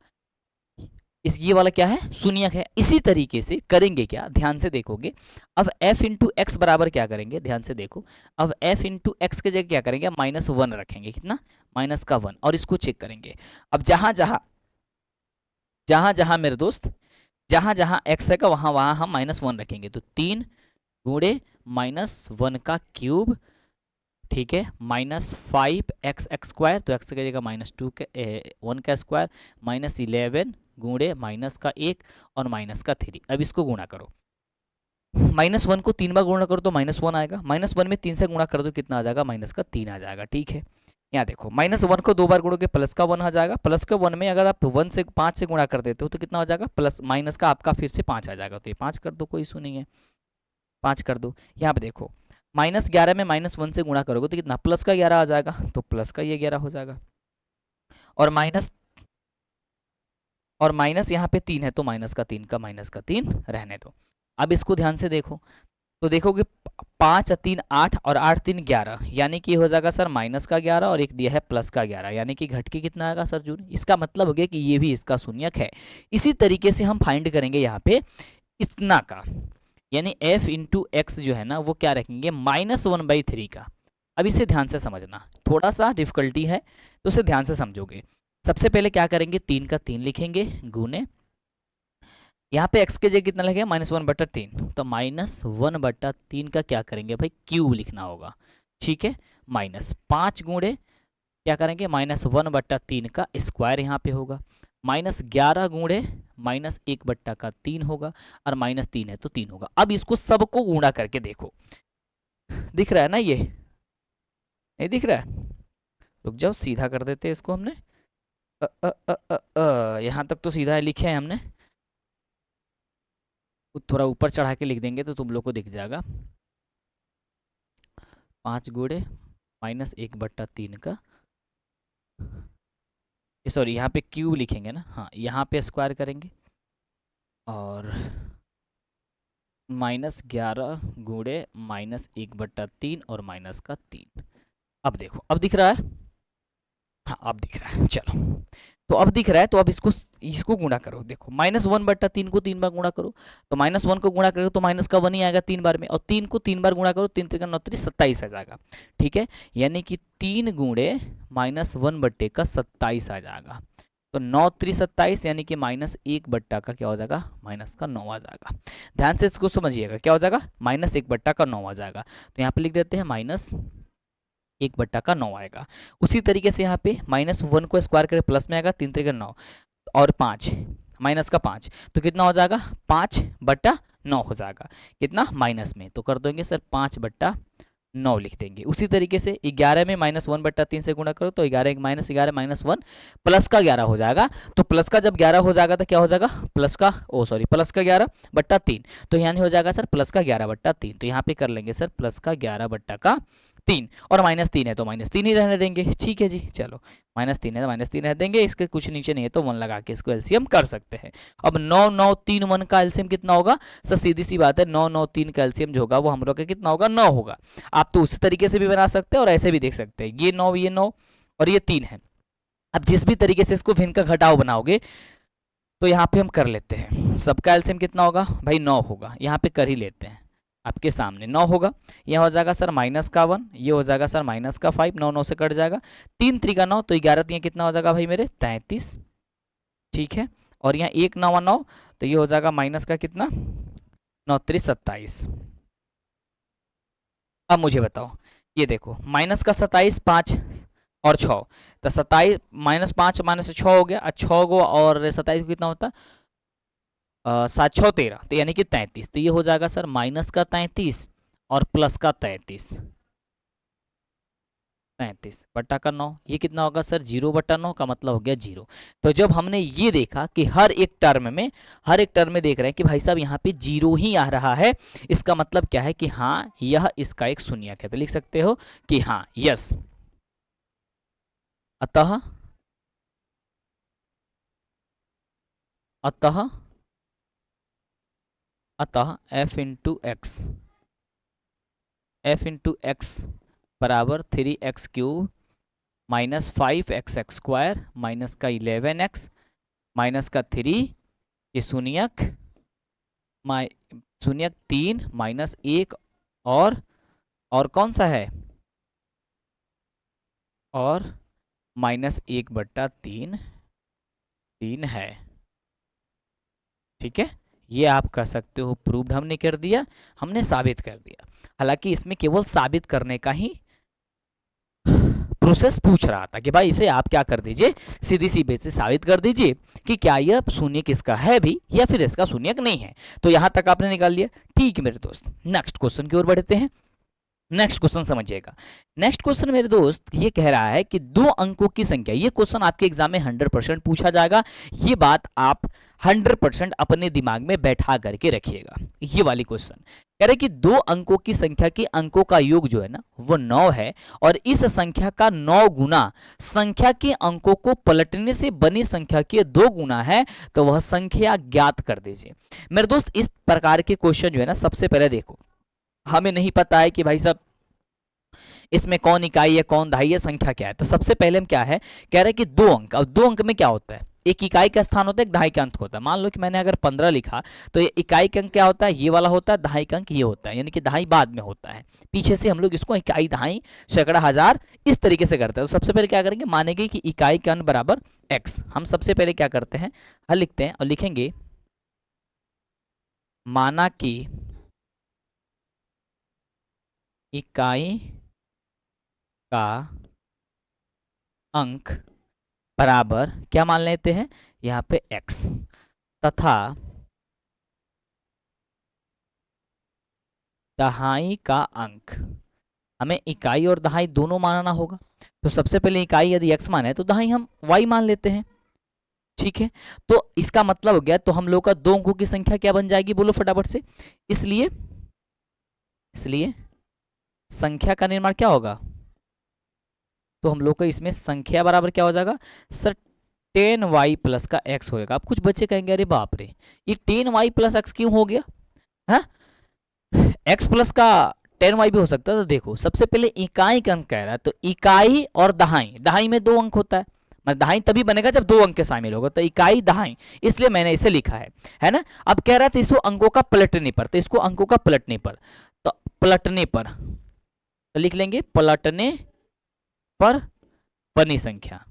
इस ये वाला क्या है शून्यक है। इसी तरीके से करेंगे क्या, ध्यान से देखोगे, अब f इंटू एक्स बराबर क्या करेंगे, ध्यान से देखो, अब f इंटू एक्स के जगह क्या करेंगे, -1 रखेंगे, कितना माइनस का 1, और इसको चेक करेंगे। अब जहां जहां मेरे दोस्त, जहां जहां x है का वहां वहां हम -1 रखेंगे, तो 3 गुणे -1 का क्यूब, ठीक है, -5x स्क्वायर, तो x की जगह -2 के 1 का स्क्वायर, -11 गुणे माइनस का 1 और माइनस का 3। अब इसको गुणा करो, -1 को 3 बार गुणा करो तो -1 आएगा, -1 में 3 से गुणा कर दो कितना आ जाएगा, माइनस का 3 आ जाएगा। ठीक है, यहाँ देखो -1 को 2 बार गुणोगे प्लस का 1 आ जाएगा, प्लस का 1 में अगर आप 1 से 5 से गुणा कर देते हो तो कितना हो जाएगा, प्लस माइनस का आपका फिर से 5 आ जाएगा, तो ये 5 कर दो, कोई इशू नहीं है, 5 कर दो। यहाँ पे देखो -11 में -1 से गुणा करोगे तो कितना प्लस का 11 आ जाएगा, तो प्लस का ये 11 हो जाएगा, और माइनस यहाँ पे 3 है तो माइनस का 3 का -3 रहने दो। अब इसको ध्यान से देखो, तो देखोगे 5 3 8 और 8 3 11, यानी कि हो जाएगा सर माइनस का 11 और एक दिया है प्लस का 11, यानी कि घट के कितना आएगा सर जून। इसका मतलब हो गया कि ये भी इसका शून्यक है। इसी तरीके से हम फाइंड करेंगे यहाँ पे इतना का, यानी f इंटू एक्स जो है ना वो क्या रखेंगे -1/3 का। अब इसे ध्यान से समझना, थोड़ा सा डिफिकल्टी है तो उसे ध्यान से समझोगे। सबसे पहले क्या करेंगे, 3 का 3 लिखेंगे गुने, यहाँ पे x के जगह कितना लिखेंगे -1/3, तो -1/3 का क्या करेंगे भाई क्यूब लिखना होगा। ठीक है, -5 गुणे क्या करेंगे -1/3 का स्क्वायर यहाँ पे होगा, -11 गुणे -1/3 होगा, और -3 है तो 3 होगा। अब इसको सबको गुणा करके देखो, दिख रहा है ना, ये नहीं दिख रहा है, रुक जाओ सीधा कर देते हैं इसको हमने, यहाँ तक तो सीधा है, लिखे हैं हमने, थोड़ा ऊपर चढ़ा के लिख देंगे तो तुम लोग को दिख जाएगा। 5 माइनस 1/3 का, सॉरी यहाँ पे क्यूब लिखेंगे ना, हाँ यहाँ पे स्क्वायर करेंगे, और -11 -1/3 और -3। अब देखो, अब दिख रहा है, हाँ अब दिख रहा है, चलो। तो अब दिख रहा है, तो अब इसको इसको गुणा करो, देखो -1/3 को 3 बार गुणा करो, तो -1 को गुणा करो तो माइनस का 1 ही आएगा 3 बार में, और 3 को 3 बार गुणा करो, 3 3 9 27 आ जाएगा। ठीक है, यानी कि 3 गुणे -1/27 आ जाएगा। तो 9 3 27, यानी कि -1 का क्या हो जाएगा, -9 आ जाएगा। ध्यान से इसको समझिएगा, क्या हो जाएगा, -1/9 आ जाएगा। तो यहाँ पे लिख देते हैं -1/9 आएगा। उसी तरीके से यहाँ पे -1 को स्क्वायर करें, प्लस में आएगा, 3 3 9 और 5, माइनस का 5, तो कितना हो जाएगा, 5/9 हो जाएगा, कितना माइनस में, तो कर देंगे सर 5/9 लिख देंगे। उसी तरीके से 11 में -1/3 से गुणा करो, तो 11 -11 -1 प्लस का 11 हो जाएगा। तो प्लस का जब 11 हो जाएगा तो क्या हो जाएगा, प्लस का प्लस का 11/3, तो यानी हो जाएगा सर प्लस का 11/3। तो यहाँ पे कर लेंगे सर प्लस का 11/3, और -3 है तो -3 ही रहने देंगे। ठीक है जी, चलो -3 है तो -3 रह देंगे, इसके कुछ नीचे नहीं है तो 1 लगा के इसको एलसीएम कर सकते हैं। अब 9 9 3 1 का एलसीएम कितना होगा सर, सीधी सी बात है, 9 9 3 का एलसीएम जो होगा वो हम लोग का कितना होगा, 9 होगा। आप तो उसी तरीके से भी बना सकते हैं और ऐसे भी देख सकते हैं, ये 9 और ये 3 है। अब जिस भी तरीके से इसको भिन्न का घटाव बनाओगे तो यहाँ पे हम कर लेते हैं, सबका एलसीएम कितना होगा भाई, 9 होगा, यहाँ पे कर ही लेते हैं, आपके सामने 9 होगा। यह हो जाएगा सर -1, ये हो जाएगा सर -5, 9 9 से कट जाएगा, 3 3 का 9, तो 11 3 कितना हो जाएगा भाई मेरे, 33। ठीक है, और यहाँ 1 9 9, तो ये हो जाएगा माइनस का कितना, 9 3 27। अब मुझे बताओ, ये देखो माइनस का 27, 5 और 6, तो 27 -5 -6 हो गया, 6 गो और 27 को कितना होता है, 7 6 13, तो यानी कि 33। तो ये हो जाएगा सर -33 और प्लस का 33/9, ये कितना होगा सर, 0/9 का मतलब हो गया 0। तो जब हमने ये देखा कि हर एक टर्म में देख रहे हैं कि भाई साहब यहाँ पे 0 ही आ रहा है, इसका मतलब क्या है कि हाँ यह इसका एक शून्यक है। तो लिख सकते हो कि हाँ यस, अतः अतः अतः f इंटू एक्स बराबर 3x³ -5x² माइनस का 11x माइनस का 3, ये शून्यक शून्यक 3 -1, और कौन सा है, और -1/3 3 है। ठीक है, ये आप कह सकते हो प्रूव्ड हमने कर दिया, हमने साबित कर दिया। हालांकि इसमें केवल साबित करने का ही प्रोसेस पूछ रहा था कि भाई इसे आप क्या कर दीजिए, सीधी सी बेस से साबित कर दीजिए कि क्या यह शून्य किसका है भी या फिर इसका शून्यक नहीं है। तो यहां तक आपने निकाल लिया। ठीक है मेरे दोस्त, नेक्स्ट क्वेश्चन की ओर बढ़ते हैं। नेक्स्ट क्वेश्चन समझिएगा। नेक्स्ट क्वेश्चन मेरे दोस्त ये कह रहा है कि 2 अंकों की संख्या, ये क्वेश्चन आपके एग्जाम में 100% पूछा जाएगा, ये बात आप 100% अपने दिमाग में बैठा करके रखिएगा। ये वाली क्वेश्चन कह रहे कि 2 अंकों की संख्या के अंकों का योग जो है ना वो 9 है, और इस संख्या का 9 गुना संख्या के अंकों को पलटने से बनी संख्या के 2 गुना है, तो वह संख्या ज्ञात कर दीजिए। मेरे दोस्त इस प्रकार के क्वेश्चन जो है ना, सबसे पहले देखो, हमें नहीं पता है कि भाई साहब इसमें कौन इकाई है कौन दहाई है, संख्या क्या है। तो सबसे पहले हम क्या है, कह रहे हैं कि 2 अंक, और 2 अंक में क्या होता है, एक इकाई का स्थान होता है, एक दहाई का अंक होता है। मान लो कि मैंने अगर 15 लिखा, तो ये इकाई का अंक क्या होता है, ये वाला होता है, दहाई का अंक ये होता है, यानी कि दहाई बाद में होता है। पीछे से हम लोग इसको इकाई दहाई सैकड़ा हजार इस तरीके से करते हैं। तो सबसे पहले क्या करेंगे, मानेंगे कि इकाई का अंक बराबर x। हम सबसे पहले क्या करते हैं, हल लिखते हैं और लिखेंगे माना कि इकाई का अंक बराबर क्या मान लेते हैं यहाँ पे x, तथा दहाई का अंक, हमें इकाई और दहाई दोनों मानना होगा। तो सबसे पहले इकाई यदि x मान है तो दहाई हम y मान लेते हैं। ठीक है, तो इसका मतलब हो गया, तो हम लोग का दो अंकों की संख्या क्या बन जाएगी, बोलो फटाफट से। इसलिए इसलिए संख्या का निर्माण क्या होगा, तो हम लोग का इसमें संख्या बराबर क्या हो जाएगा सर, 10y प्लस का x होएगा। अब कुछ बच्चे कहेंगे अरे बाप रे, ये 10y प्लस x क्यों हो गया, हाँ x प्लस का 10y भी हो सकता है। तो देखो सबसे पहले इकाई का अंक कह रहा है, तो इकाई और दहाई, दहाई में दो अंक होता है, मतलब दहाई तभी बनेगा जब दो अंक के शामिल होगा, तो इकाई दहाई, इसलिए मैंने इसे लिखा है ना। अब कह रहा था इसको अंकों का पलटने पर, तो इसको अंकों का पलटने पर, तो पलटने पर तो लिख लेंगे पलटने पर बनी संख्या,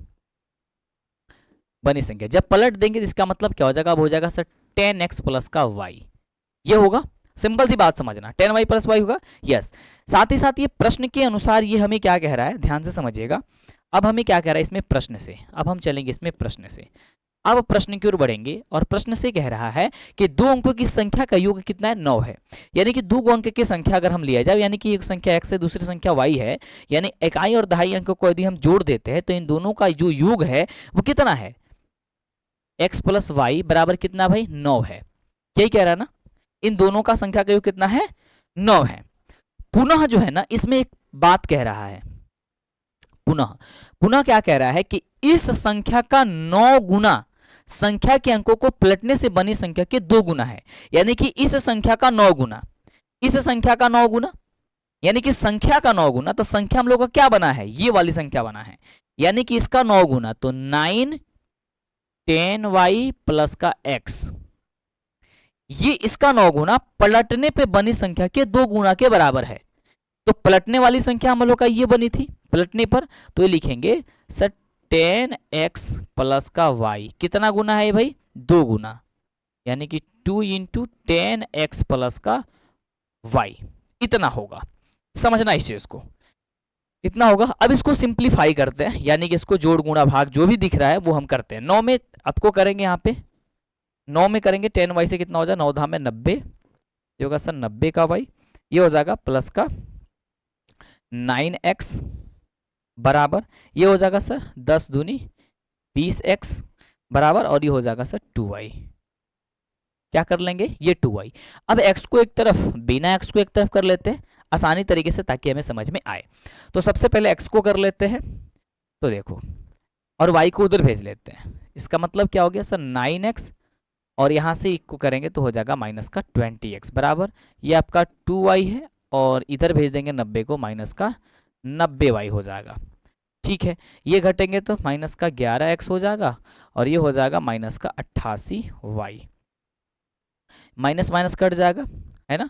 बनी संख्या जब पलट देंगे तो इसका मतलब क्या हो जाएगा, अब हो जाएगा सर 10x प्लस का y, ये होगा। सिंपल सी बात समझना, 10y प्लस वाई होगा, यस। साथ ही साथ ये प्रश्न के अनुसार ये हमें क्या कह रहा है, ध्यान से समझिएगा। अब हमें क्या कह रहा है इसमें प्रश्न से, अब हम चलेंगे इसमें प्रश्न से, अब प्रश्न की ओर बढ़ेंगे और प्रश्न से कह रहा है कि दो अंकों की संख्या का योग कितना है, 9 है। यानी कि दो अंक की संख्या अगर हम लिया जाए, यानी कि एक संख्या x है दूसरी संख्या y है, यानी इकाई और दहाई अंकों को यदि हम जोड़ देते हैं तो इन दोनों का जो योग है वो कितना है, x प्लस वाई बराबर कितना भाई, 9 है। यही कह रहा है ना, इन दोनों का संख्या का योग कितना है, 9 है। पुनः जो है ना इसमें एक बात कह रहा है, पुनः पुनः क्या कह रहा है कि इस संख्या का 9 गुना संख्या के अंकों को पलटने से बनी संख्या के 2 गुना है। यानी कि इस संख्या का 9 गुना, इस संख्या का 9 गुना, यानी कि संख्या का 9 गुना, तो संख्या हम लोग का क्या बना है, ये वाली संख्या बना है, यानी कि इसका 9 गुना, तो 9 10y प्लस का x, ये इसका 9 गुना पलटने पे बनी संख्या के 2 गुना के बराबर है। तो पलटने वाली संख्या हम लोग का ये बनी थी पलटने पर, तो ये लिखेंगे सर 10x प्लस का y कितना गुना है भाई, 2 गुना, यानी कि 2 इंटू 10x प्लस का y, इतना होगा। समझना इस चीज को, इतना होगा। अब इसको सिंप्लीफाई करते हैं, यानी कि इसको जोड़ गुणा भाग जो भी दिख रहा है वो हम करते हैं। 9 में आपको करेंगे, यहाँ पे 9 में करेंगे 10y से कितना हो जाएगा, 9 धाम में 90, ये होगा सर 90 का y, ये हो जाएगा प्लस का 9x बराबर, ये हो जाएगा सर 10 दूनी 20x बराबर, और ये हो जाएगा सर 2y, क्या कर लेंगे ये 2y। अब x को एक तरफ, बिना x को एक तरफ कर लेते हैं आसानी तरीके से ताकि हमें समझ में आए। तो सबसे पहले x को कर लेते हैं, तो देखो, और y को उधर भेज लेते हैं। इसका मतलब क्या हो गया सर 9x, और यहाँ से एक को करेंगे तो हो जाएगा माइनस का 20x बराबर, ये आपका 2y है, और इधर भेज देंगे 90 को, माइनस का 90y हो जाएगा। ठीक है, ये घटेंगे तो माइनस का 11x हो जाएगा, और ये हो जाएगा माइनस का 88y, माइनस माइनस कट जाएगा, है ना,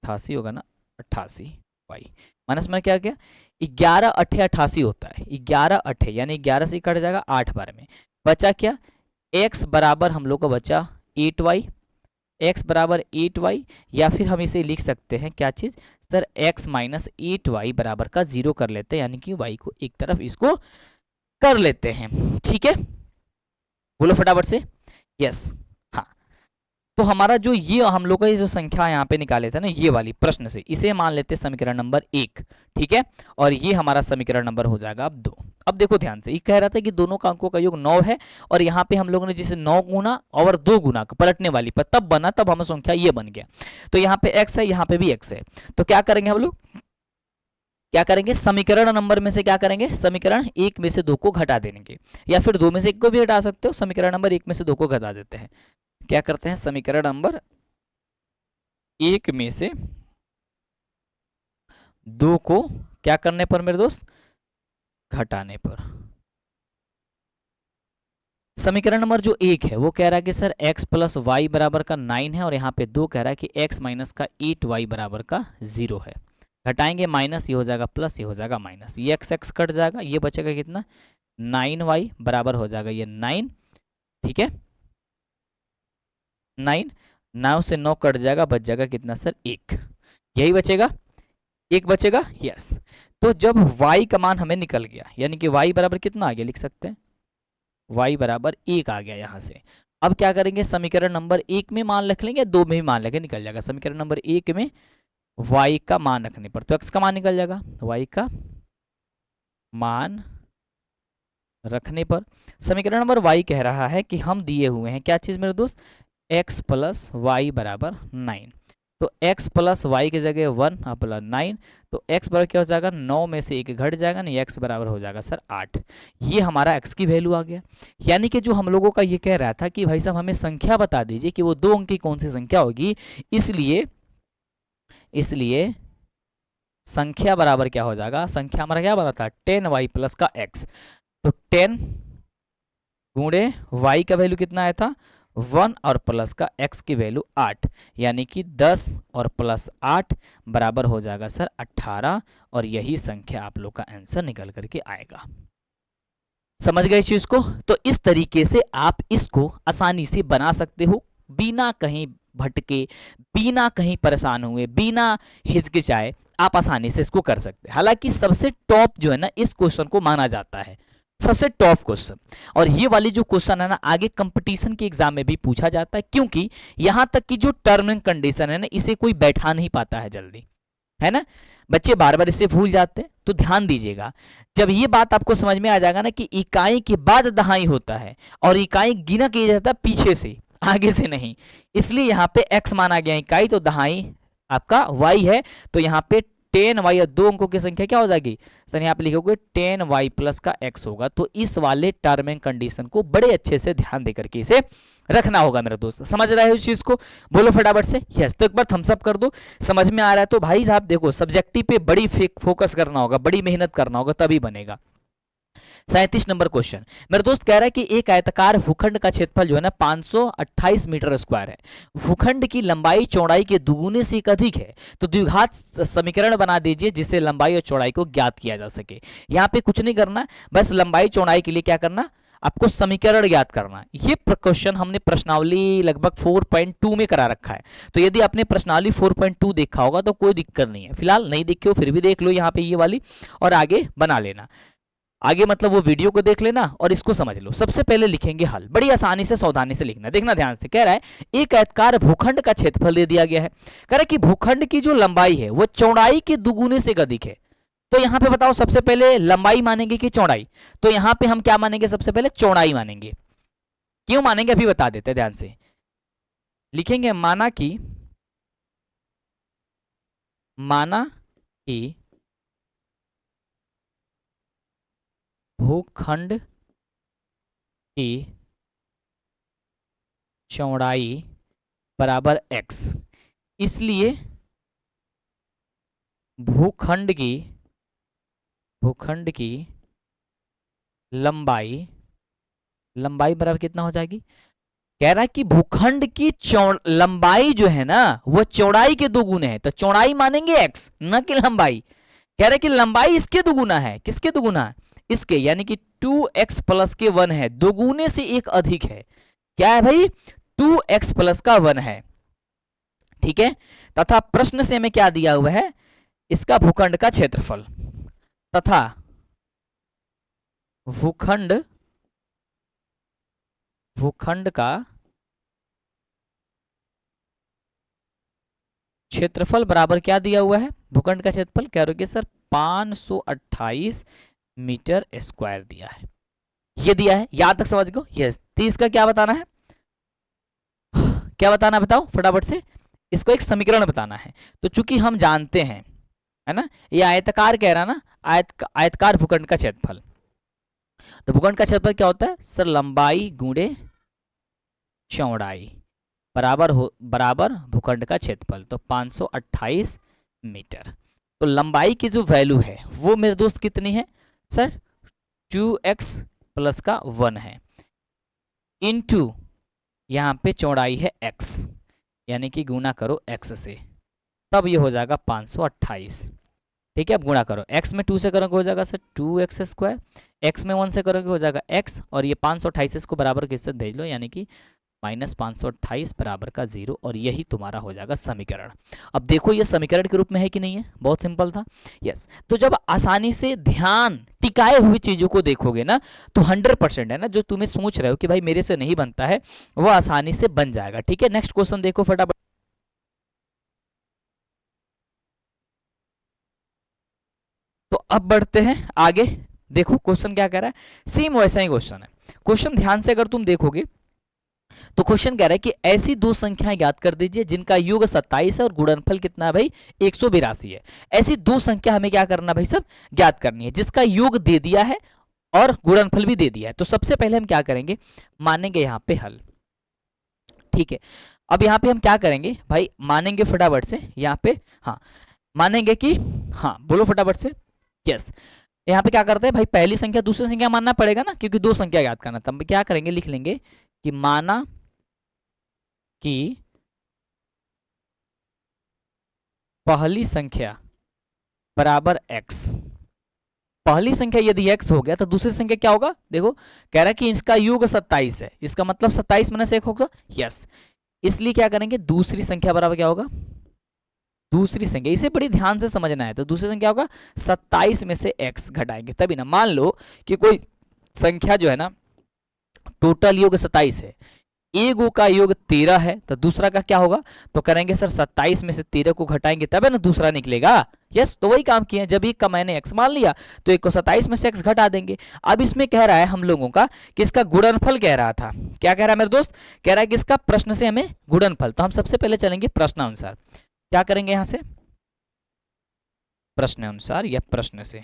88 होगा ना, 88y माइनस में क्या गया, 11 अठे 88 होता है, 11 अठे यानी 11 से कट जाएगा 8 बार में, बचा क्या, x बराबर हम लोग को बचा 8y, x बराबर 8y, या फिर हम इसे लिख सकते हैं क्या चीज सर, x माइनस 8y बराबर का 0 कर लेते हैं, यानी कि y को एक तरफ इसको कर लेते हैं। ठीक है, बोलो फटाफट से, यस। हाँ, तो हमारा जो ये हम लोग का ये जो संख्या यहाँ पे निकाले थे ना, ये वाली प्रश्न से, इसे मान लेते हैं समीकरण नंबर 1, ठीक है, और ये हमारा समीकरण नंबर हो जाएगा अब 2। अब देखो ध्यान से, ये कह रहा था कि दोनों का अंकों का योग 9 है, और यहाँ पे हम लोगों ने जिसे 9 गुना और 2 गुना पलटने वाली पर तब बना, तब हमें संख्या ये बन गया। तो यहाँ पे x है, यहाँ पे भी x है, तो क्या करेंगे हम लोग, क्या करेंगे, समीकरण नंबर में से क्या करेंगे, समीकरण 1 में से 2 को घटा देंगे, या फिर 2 में से 1 को भी हटा सकते हो, समीकरण नंबर 1 में से 2 को घटा देते हैं। क्या करते हैं, समीकरण नंबर 1 में से 2 को क्या करने पर मेरे दोस्त, घटाने पर। समीकरण नंबर जो 1 है वो कह रहा है कि सर x प्लस वाई बराबर का 9 है, और यहाँ पे 2 कह रहा है कि x माइनस का 8y बराबर का 0 है। घटाएंगे माइनस, ये हो जाएगा प्लस, ये हो जाएगा माइनस, ये x कट जाएगा, ये बचेगा कितना 9y बराबर हो जाएगा ये 9, ठीक है 9, 9 से 9 कट जाएगा, बच जाएगा कितना सर 1, यही बचेगा, 1 बचेगा, यस। तो जब y का मान हमें निकल गया, यानी कि y बराबर कितना आ गया, लिख सकते हैं y बराबर 1 आ गया यहाँ से। अब क्या करेंगे, समीकरण नंबर 1 में मान रख लेंगे, 2 में भी मान लेंगे, निकल जाएगा। समीकरण नंबर 1 में y का मान रखने पर, तो x का मान निकल जाएगा, y का मान रखने पर। समीकरण नंबर y कह रहा है कि हम दिए हुए हैं क्या चीज मेरे दोस्त, x प्लस वाई बराबर 9। तो x प्लस वाई की जगह 1 प्लस 9, तो x बराबर क्या हो जाएगा, 9 में से 1 घट जाएगा, नहीं x बराबर हो जाएगा सर 8। ये हमारा x की वैल्यू आ गया। यानी कि जो हम लोगों का ये कह रहा था कि भाई साहब हमें संख्या बता दीजिए कि वो 2 अंक की कौन सी संख्या होगी, इसलिए इसलिए संख्या बराबर क्या हो जाएगा, संख्या हमारा क्या बना था 10y प्लस का x, तो 10 गुणे y का वैल्यू कितना आया था 1 और प्लस का x की वैल्यू 8, यानी कि 10 और प्लस 8 बराबर हो जाएगा सर 18, और यही संख्या आप लोग का आंसर निकल करके आएगा। समझ गए इस चीज को? तो इस तरीके से आप इसको आसानी से बना सकते हो, बिना कहीं भटके, बिना कहीं परेशान हुए, बिना हिचकिचाए आप आसानी से इसको कर सकते हैं। हालांकि सबसे टॉप जो है ना इस क्वेश्चन को माना जाता है, सबसे टॉप क्वेश्चन, और ये वाली जो क्वेश्चन है ना आगे कंपटीशन के एग्जाम में भी पूछा जाता है, क्योंकि यहां तक कि जो टर्म एंड कंडीशन है ना इसे कोई बैठा नहीं पाता है जल्दी, है ना, बच्चे बार बार इसे भूल जाते हैं। तो ध्यान दीजिएगा, जब ये बात आपको समझ में आ जाएगा ना कि इकाई के बाद दहाई होता है और इकाई गिना किया जाता है पीछे से, आगे से नहीं, इसलिए यहाँ पे x माना गया इकाई, तो दहाई आपका y है, तो यहाँ पे 10y और 2 अंकों की संख्या क्या हो जाएगी सर, यहाँ पे लिखोगे 10y प्लस का x होगा। तो इस वाले टर्म एंड कंडीशन को बड़े अच्छे से ध्यान देकर के इसे रखना होगा मेरे दोस्त। समझ रहे हो इस चीज को? बोलो फटाफट से यस। तो एक बार थम्स अप कर दो, समझ में आ रहा है तो भाई साहब देखो सब्जेक्टिव पे बड़ी फोकस करना होगा, बड़ी मेहनत करना होगा, तभी बनेगा। 37 नंबर क्वेश्चन मेरे दोस्त कह रहा है कि एक आयताकार भूखंड का क्षेत्रफल जो है ना 528 मीटर स्क्वायर है, भूखंड की लंबाई चौड़ाई के दुगुने से अधिक है, तो द्विघात समीकरण बना दीजिए जिससे लंबाई और चौड़ाई को ज्ञात किया जा सके। यहाँ पे कुछ नहीं करना, बस लंबाई चौड़ाई के लिए क्या करना, आपको समीकरण ज्ञात करना। ये क्वेश्चन हमने प्रश्नावली लगभग 4.2 में करा रखा है, तो यदि आपने प्रश्नावली 4.2 देखा होगा तो कोई दिक्कत नहीं है, फिलहाल नहीं देखे हो फिर भी देख लो यहाँ पे ये वाली, और आगे बना लेना। आगे मतलब वो वीडियो को देख लेना और इसको समझ लो। सबसे पहले लिखेंगे हल, बड़ी आसानी से सावधानी से लिखना, देखना ध्यान से। कह रहा है एक आयताकार भूखंड का क्षेत्रफल दे दिया गया है, कह रहा है कि भूखंड की जो लंबाई है वो चौड़ाई के दुगुने से अधिक है। तो यहाँ पे बताओ सबसे पहले लंबाई मानेंगे कि चौड़ाई, तो यहाँ पे हम क्या मानेंगे, सबसे पहले चौड़ाई मानेंगे। क्यों मानेंगे अभी बता देते हैं, ध्यान से लिखेंगे। माना कि भूखंड की चौड़ाई बराबर x, इसलिए भूखंड की लंबाई बराबर कितना हो जाएगी। कह रहा है कि भूखंड की लंबाई जो है ना वो चौड़ाई के दुगुने है, तो चौड़ाई मानेंगे x न कि लंबाई। कह रहा है कि लंबाई इसके दुगुना है, किसके दुगुना है, इसके, यानी कि 2x प्लस के 1 है, दोगुने से एक अधिक है। क्या है भाई, 2x प्लस का 1 है, ठीक है। तथा प्रश्न से हमें क्या दिया हुआ है, इसका भूखंड का क्षेत्रफल तथा भूखंड का क्षेत्रफल बराबर क्या दिया हुआ है, भूखंड का क्षेत्रफल कह रहे सर 528 मीटर स्क्वायर दिया है, ये दिया है, यहां तक समझ गो। यस, तो इसका क्या बताना है, क्या बताना बताओ फटाफट से, इसको एक समीकरण बताना है। तो चूंकि हम जानते हैं, है ना, ये आयताकार कह रहा ना, आयतकार भूखंड का क्षेत्रफल, तो भूखंड का क्षेत्रफल क्या होता है सर, लंबाई गुणे चौड़ाई बराबर भूखंड का क्षेत्रफल, तो 528 मीटर। तो लंबाई की जो वैल्यू है वो मेरे दोस्त कितनी है सर, 2x प्लस का 1 है, इनटू यहाँ पे चौड़ाई है x, यानी कि गुना करो x से, तब ये हो जाएगा 528। ठीक है, अब गुणा करो, x में 2 से करोगे हो जाएगा सर 2x स्क्वायर, x में 1 से करोगे हो जाएगा x, और ये 528 इसको बराबर किससे भेज लो, यानी कि -528 बराबर का 0, और यही तुम्हारा हो जाएगा समीकरण। अब देखो ये समीकरण के रूप में है कि नहीं है, बहुत सिंपल था। यस, तो जब आसानी से ध्यान टिकाए हुई चीजों को देखोगे ना तो 100% है ना, जो तुम्हें सोच रहे हो कि भाई मेरे से नहीं बनता है, वो आसानी से बन जाएगा। ठीक है, नेक्स्ट क्वेश्चन देखो फटाफट। अब बढ़ते हैं आगे। देखो क्वेश्चन क्या कह रहा है, सेम वैसा ही क्वेश्चन है। क्वेश्चन ध्यान से अगर तुम देखोगे तो क्वेश्चन कह रहा है कि ऐसी दो संख्याएं ज्ञात कर दीजिए जिनका योग 27 है और गुणनफल कितना है भाई 182 है। ऐसी दो संख्या हमें क्या करना भाई सब ज्ञात करनी है जिसका योग दे दिया है और गुणनफल भी दे दिया है। तो सबसे पहले हम क्या करेंगे, मानेंगे यहाँ पे हल। ठीक है, अब यहाँ पे हम क्या करेंगे भाई, मानेंगे फटाफट से यहाँ पे। हाँ मानेंगे कि, हाँ बोलो फटाफट से, यस। यहाँ पे क्या करते हैं भाई, पहली संख्या दूसरी संख्या मानना पड़ेगा ना, क्योंकि दो संख्या याद करना। तब क्या करेंगे, लिख लेंगे कि माना कि पहली संख्या बराबर x। पहली संख्या यदि x हो गया तो दूसरी संख्या क्या होगा, देखो कह रहा है कि इसका योग 27 है, इसका मतलब 27 में से 1 होगा, यस। इसलिए क्या करेंगे, दूसरी संख्या बराबर क्या होगा, दूसरी संख्या, इसे बड़ी ध्यान से समझना है। तो दूसरी संख्या होगा 27 में से x घटाएंगे, तभी ना। मान लो कि कोई संख्या जो है ना टोटल योग 27 है, एक का योग 13 है, तो दूसरा का क्या होगा, तो करेंगे सर 27 में से 13 को घटाएंगे तब है ना दूसरा निकलेगा। यस, तो वही काम किया, जब एक का मैंने x मान लिया तो एक को 27 में से x घटा देंगे। अब इसमें कह रहा है हम लोगों का कि इसका गुणनफल कह रहा था, क्या कह रहा है मेरे दोस्त, कह रहा है कि इसका प्रश्न से हमें गुणनफल। तो हम सबसे पहले चलेंगे प्रश्नानुसार, क्या करेंगे यहां से, प्रश्न अनुसार या प्रश्न से।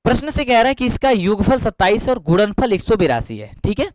प्रश्न से कह रहा है कि इसका योगफल 27 और गुणनफल 182 है। ठीक है,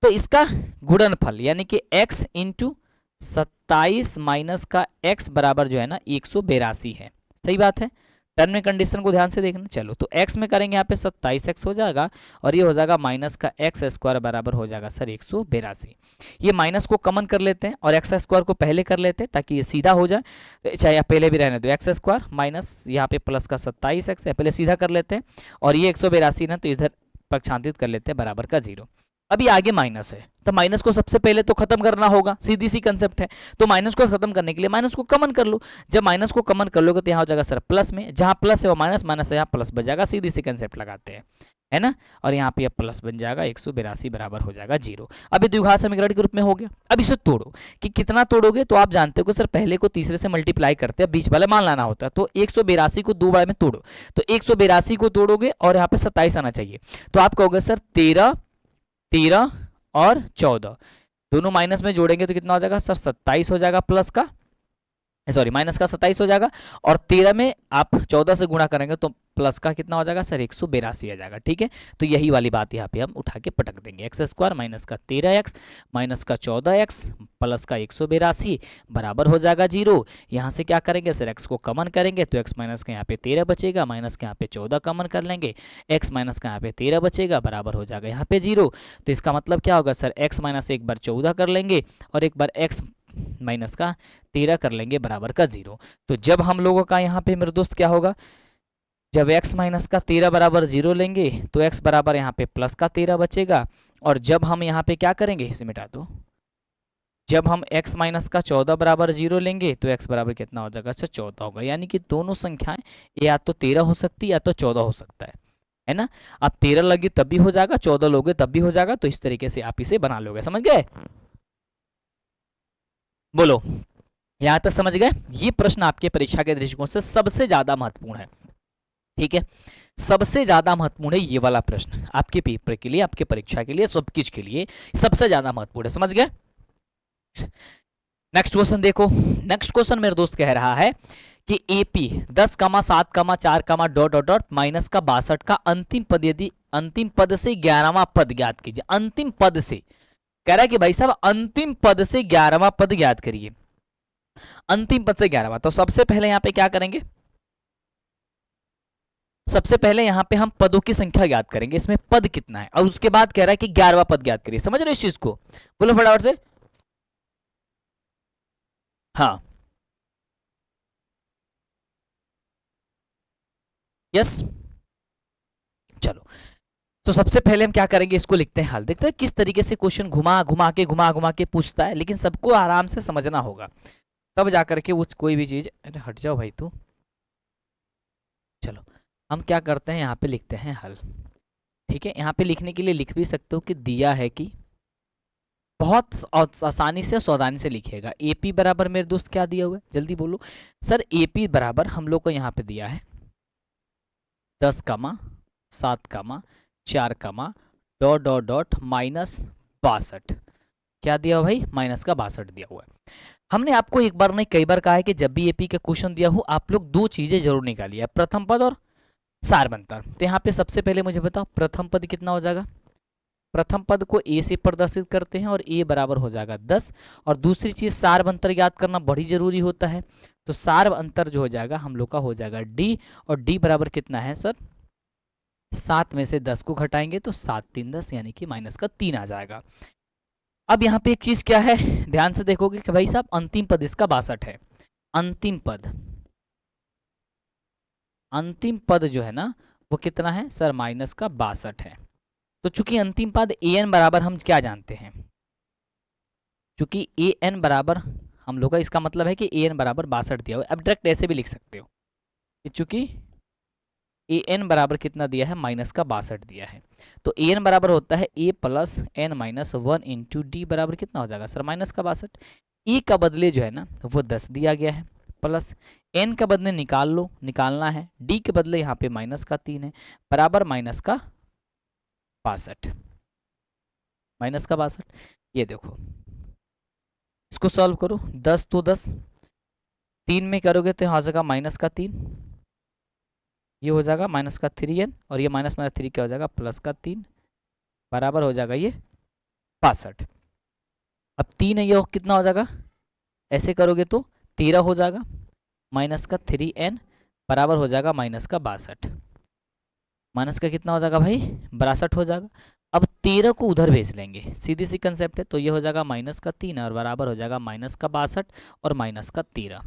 तो इसका गुणनफल यानी कि x इंटू 27 माइनस का x बराबर जो है ना 182 है। सही बात है, टर्म में कंडीशन को ध्यान से देखना। चलो तो x में करेंगे यहाँ पे 27x हो जाएगा और ये हो जाएगा माइनस का x स्क्वायर बराबर हो जाएगा सर 182। ये माइनस को कॉमन कर लेते हैं और x स्क्वायर को पहले कर लेते हैं ताकि ये सीधा हो जाए, चाहे या पहले भी रहने दो, एक्स स्क्वायर माइनस यहाँ पे प्लस का 27x है, पहले सीधा कर लेते हैं और ये 182 ना तो इधर पक्षांतरित कर लेते हैं बराबर का 0। अभी आगे माइनस है तो माइनस को सबसे पहले तो खत्म करना होगा, सीधी सी कंसेप्ट है। तो माइनस को खत्म करने के लिए माइनस को कॉमन कर लो, जब माइनस को कॉमन कर लोगे तो यहाँ हो जाएगा सर प्लस में, जहां प्लस है वो माइनस, माइनस है यहाँ प्लस बच जाएगा, सीधी सी कंसेप्ट लगाते हैं, है ना। और यहाँ पे अब प्लस बन जाएगा 182 बराबर हो जाएगा 0। अब ये द्विघात समीकरण के रूप में हो गया। अब इसे तोड़ो, कि कितना तोड़ोगे, तो आप जानते हो कि सर पहले को तीसरे से मल्टीप्लाई करते हैं, बीच वाला मान लाना होता है। तो 182 को दो बार में तोड़ो, तो 182 को तोड़ोगे और यहाँ पे 27 आना चाहिए। तो आप कहोगे सर 13 13 और 14 दोनों माइनस में जोड़ेंगे तो कितना हो जाएगा सर 27 हो जाएगा, प्लस का सॉरी माइनस का 27 हो जाएगा, और 13 में आप 14 से गुणा करेंगे तो प्लस का कितना हो जाएगा सर 182 आ जाएगा। ठीक है, तो यही वाली बात यहाँ पे हम उठा के पटक देंगे, एक्स स्क्वायर माइनस का 13x माइनस का 14x प्लस का 182 बराबर हो जाएगा 0। यहाँ से क्या करेंगे सर, x को कॉमन करेंगे तो x माइनस का यहाँ पे 13 बचेगा, माइनस का यहाँ पे 14 कॉमन कर लेंगे, x माइनस का यहाँ पे 13 बचेगा बराबर हो जाएगा यहाँ पे 0। तो इसका मतलब क्या होगा सर, x माइनस एक बार 14 कर लेंगे और एक बार x माइनस का 13 कर लेंगे बराबर का 0। तो जब हम लोगों का यहाँ पे मेरे दोस्त क्या होगा, जब x माइनस का 13 बराबर 0 लेंगे तो x बराबर यहाँ पे प्लस का 13 बचेगा, और जब हम यहाँ पे क्या करेंगे, इसे मिटा दो, जब हम x माइनस का 14 बराबर 0 लेंगे तो x बराबर कितना हो जाएगा, अच्छा 14 होगा। यानी कि दोनों संख्याएं या तो 13 हो सकती है या तो 14 हो सकता है ना। अब 13 लगी तब भी हो जाएगा, 14 लोगे तब भी हो जाएगा, तो इस तरीके से आप इसे बना लोगे। समझ गए, बोलो यहां तक समझ गए। ये प्रश्न आपके परीक्षा के दृष्टिकोण से सबसे ज्यादा महत्वपूर्ण है। ठीक है, सबसे ज्यादा महत्वपूर्ण है ये वाला प्रश्न, आपके पेपर के लिए, आपके परीक्षा के लिए, सब कुछ के लिए सबसे ज्यादा महत्वपूर्ण है। समझ गए। नेक्स्ट क्वेश्चन देखो, नेक्स्ट क्वेश्चन मेरे दोस्त कह रहा है कि AP 10,7,4, dot dot dot minus का 62 का अंतिम पद, यदि अंतिम पद से 11वां पद ज्ञात कीजिए। अंतिम पद से कह रहा है कि भाई साहब अंतिम पद से 11वां पद ज्ञात करिए, अंतिम पद से 11वां। तो सबसे पहले यहाँ पे क्या करेंगे, सबसे पहले यहाँ पे हम पदों की संख्या ज्ञात करेंगे, इसमें पद कितना है, और उसके बाद कह रहा है कि 11वां पद ज्ञात करिए। समझ रहे हो इस चीज को, बोलो फटाफट से। हाँ यस, चलो तो सबसे पहले हम क्या करेंगे, इसको लिखते हैं हल। देखते हैं किस तरीके से क्वेश्चन घुमा के पूछता है, लेकिन सबको आराम से समझना होगा तब जाकर के वो कोई भी चीज। अरे हट जाओ भाई तू। चलो हम क्या करते हैं, यहाँ पे लिखते हैं हल। ठीक है, यहाँ पे लिखने के लिए लिख भी सकते हो कि दिया है कि बहुत आसानी से सावधानी से लिखिएगा। AP बराबर मेरे दोस्त क्या दिया हुआ है, जल्दी बोलो सर। AP बराबर हम लोग को यहाँ पे दिया है 10 कामा 7 कामा 4 कामा डॉट डॉट डॉट -62। क्या दिया हुआ भाई, -62 दिया हुआ है। हमने आपको एक बार नहीं कई बार कहा है कि जब भी AP का क्वेश्चन दिया हो आप लोग दो चीजें जरूर निकालिए, प्रथम पद और सारबंतर। तो यहाँ पे सबसे पहले मुझे बताओ प्रथम पद कितना हो जाएगा। प्रथम पद को A से प्रदर्शित करते हैं और A बराबर हो जाएगा 10। और दूसरी चीज सार अंतर याद करना बड़ी जरूरी होता है। तो सार अंतर जो हो जाएगा हम लोग का हो जाएगा D। और D बराबर कितना है सर, 7 में से 10 को घटाएंगे तो 7 3 10 यानी कि -3 आ जाएगा। अब यहाँ पे एक चीज क्या है, ध्यान से देखोगे कि भाई साहब अंतिम पद इसका 62 है। अंतिम पद जो है ना वो कितना है सर, -62 है। तो चूंकि अंतिम पद an बराबर हम क्या जानते हैं, चूंकि an बराबर हम लोग का, इसका मतलब है कि an बराबर 62 दिया हुआ है। अब डायरेक्ट ऐसे भी लिख सकते हो कि चूंकि an बराबर कितना दिया है, -62 दिया है। तो an बराबर होता है a plus n minus 1 into D बराबर कितना हो जाएगा सर, -62। e का बदले जो है ना वो 10 दिया गया है, प्लस n का बदले निकालना है, d के बदले यहाँ पे -3 है, बराबर -62। ये देखो इसको सॉल्व करो, 10 तो 10, 3 में करोगे तो यहाँ जाएगा -3, ये हो जाएगा -3n और ये -3 क्या हो जाएगा, +3 बराबर हो जाएगा ये 62। अब 3 है ये कितना हो जाएगा, ऐसे करोगे तो 13 हो जाएगा, -3n बराबर हो जाएगा -62। माइनस का कितना हो जाएगा भाई, 62 हो जाएगा। अब 13 को उधर भेज लेंगे, सीधी सी कंसेप्ट है। तो ये हो जाएगा -3 और बराबर हो जाएगा -62 और -13।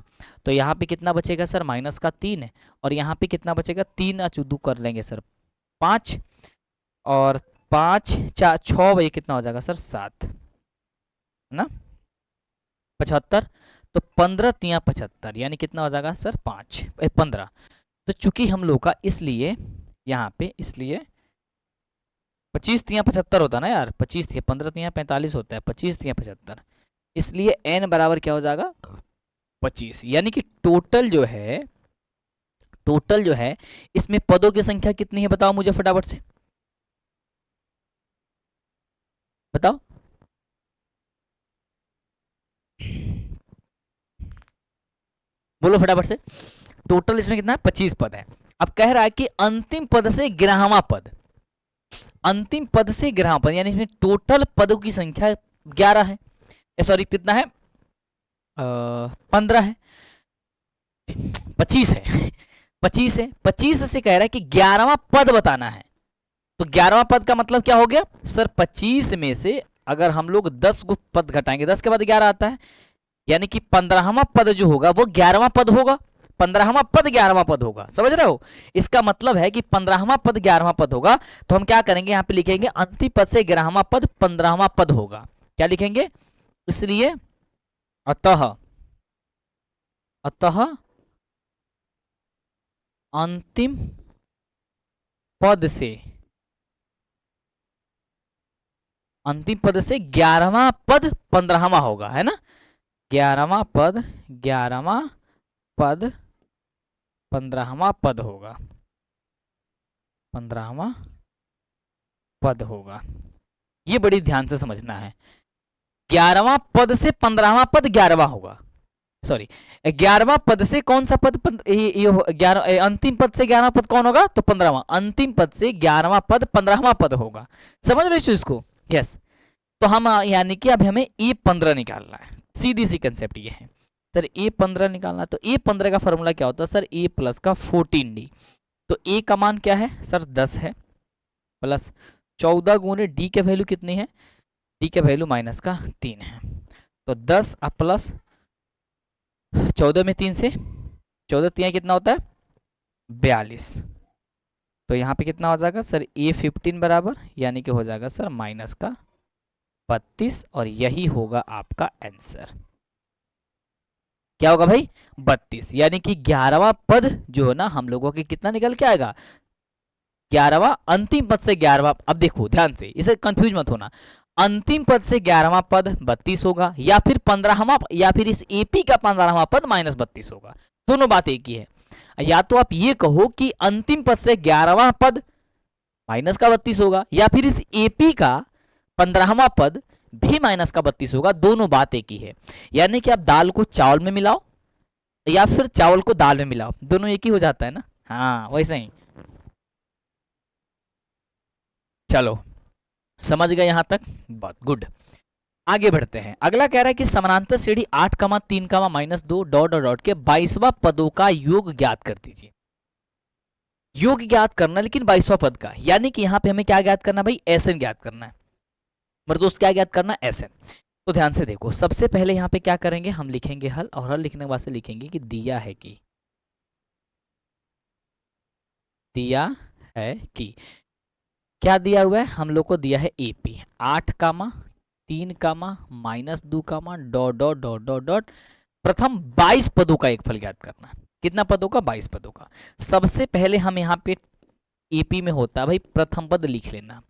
तो यहाँ पे कितना बचेगा सर, -3 और यहाँ पे कितना बचेगा, 3 अचूदू कर लेंगे सर 5 और 5 4 6 बजे कितना हो जाएगा सर 7 है ना 75। तो 15 3 75 यानी कितना हो जाएगा सर 15। तो चूंकि हम लोग का इसलिए यहाँ पे इसलिए 25 3 75 होता है ना यार, 25 3 15 3 45 होता है, 25 3 75, इसलिए n बराबर क्या हो जाएगा 25। यानी कि टोटल जो है इसमें पदों की संख्या कितनी है बताओ मुझे फटाफट से बताओ। बोलो फटाफट से, टोटल इसमें कितना है 25 पद है। अब कह रहा है कि अंतिम पद से 11वां पद, अंतिम पद से 11वां पद यानी इसमें टोटल पदों की संख्या 11 है, सॉरी कितना है 15 है, 25 है 25 है, 25 से कह रहा है कि 11वां पद बताना है। तो 11वां पद का मतलब क्या हो गया सर, 25 में से अगर हम लोग 10 को पद घटाएंगे 10 के बाद 11 आता है, यानी कि 15वां पद जो होगा वो 11वां पद होगा, 15वां पद 11वां पद होगा, समझ रहे हो। इसका मतलब है कि 15वां पद 11वां पद होगा। तो हम क्या करेंगे, यहाँ पे लिखेंगे अंतिम पद से 11वां पद 15वां पद होगा। क्या लिखेंगे, इसलिए अतः अंतिम पद से 11वां पद 15वां होगा, है ना। 11वां पद 15वां पद होगा, 15वां पद होगा। ये बड़ी ध्यान से समझना है, 11वां पद से 15वां पद 11वां होगा, सॉरी 11वां पद से कौन सा पद, अंतिम पद से 11वां पद कौन होगा, तो 15वां, अंतिम पद से 11वां पद 15वां पद होगा। समझ रहे हो इसको, यस। तो हम यानी कि अब हमें E15 निकालना है, सीधी सी कंसेप्ट ये है सर, E15 निकालना। तो E15 का फॉर्मूला क्या होता है सर, A प्लस का 14D। तो A का मान क्या है सर 10 है, प्लस 14 गुने D के वैल्यू कितनी है, D के वैल्यू -3 है। तो 10 प्लस 14 में 3 से 14 3 कितना होता है 42। तो यहाँ पे कितना हो जाएगा सर A15 बराबर यानी कि हो जाएगा सर -32 और यही होगा आपका आंसर। क्या होगा भाई 32, यानी कि 11वां पद जो है ना हम लोगों के कितना निकल के आएगा 11वां, अंतिम पद से 11वां। अब देखो ध्यान से, इसे कंफ्यूज मत होना, अंतिम पद से 11वां पद 32 होगा, या फिर 15वां, या फिर इस एपी का 15वां पद -32 होगा। दोनों बात एक ही है। या तो आप ये कहो कि अंतिम पद से 11वां पद माइनस का 32 होगा, या फिर इस एपी का 15वां पद भी माइनस का 32 होगा। दोनों बात एक ही है। यानी कि आप दाल को चावल में मिलाओ या फिर चावल को दाल में मिलाओ, दोनों एक ही हो जाता है ना। हाँ वैसे ही। चलो समझ गए यहां तक, बहुत गुड। आगे बढ़ते हैं। अगला कह रहा है कि समानांतर श्रेणी 8, 3, -2 डॉट डॉट डॉट के 22वां पदों का योग ज्ञात कर दीजिए। योग ज्ञात करना, लेकिन 22वां पद का, यानी कि यहाँ पे हमें क्या ज्ञात करना भाई, एसएन ज्ञात करना है। मेरे दोस्त क्या ज्ञात करना, एसएन। तो ध्यान से देखो, सबसे पहले यहाँ पे क्या करेंगे, हम लिखेंगे हल, और हल लिखने के बाद से लिखेंगे कि दिया है कि, दिया है कि क्या दिया हुआ है, हम लोग को दिया है AP 8, 3, -2, dot dot dot dot dot प्रथम 22 पदों का एक फल ज्ञात करना। कितना पदों का, 22 पदों का। सबसे पहले हम यहाँ पे एपी में होता है भाई प्रथम पद लिख लेना,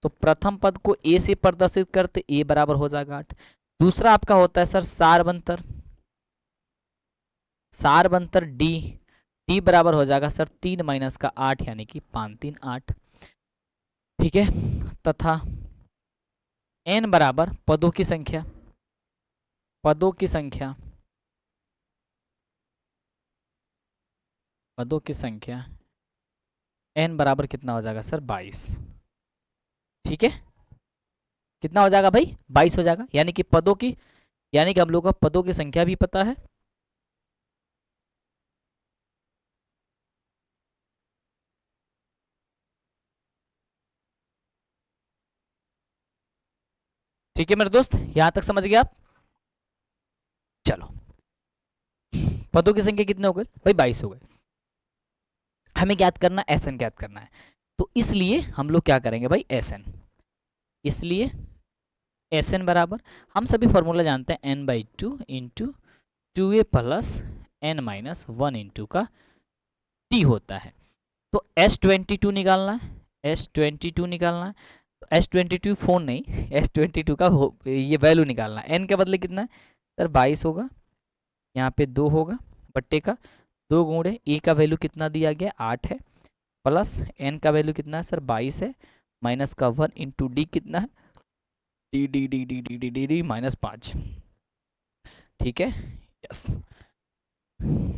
तो प्रथम पद को ए से प्रदर्शित करते, ए बराबर हो जाएगा 8। दूसरा आपका होता है सर सारबंतर, सारबंतर डी, डी बराबर हो जाएगा सर 3 - 8 यानी कि 5, 3, 8। ठीक है, तथा n बराबर पदों की संख्या, पदों की संख्या, पदों की संख्या n बराबर कितना हो जाएगा सर 22। ठीक है, कितना हो जाएगा भाई, 22 हो जाएगा। यानी कि पदों की, यानी कि हम लोग को पदों की संख्या भी पता है, ठीक है मेरे दोस्त, यहां तक समझ गए आप। चलो, पदों की संख्या कितने हो गए भाई, 22 हो गए। हमें ज्ञात करना, एसएन ज्ञात करना है, तो इसलिए हम लोग क्या करेंगे भाई, एसएन। इसलिए एसएन बराबर, हम सभी फॉर्मूला जानते हैं, n/2 into 2a plus n-1 into का t होता है। तो S22 निकालना है, S22 निकालना है, तो S22 फोन नहीं, S22 का ये वैल्यू निकालना है। n के बदले कितना है सर, 22 होगा, यहाँ पे 2 होगा, बट्टे का 2 गुणे ए का वैल्यू कितना दिया गया 8 है, प्लस n का वैल्यू कितना है सर 22 है, माइनस का 1 इंटू डी कितना है, D D D D D D D D -5। ठीक है, यस,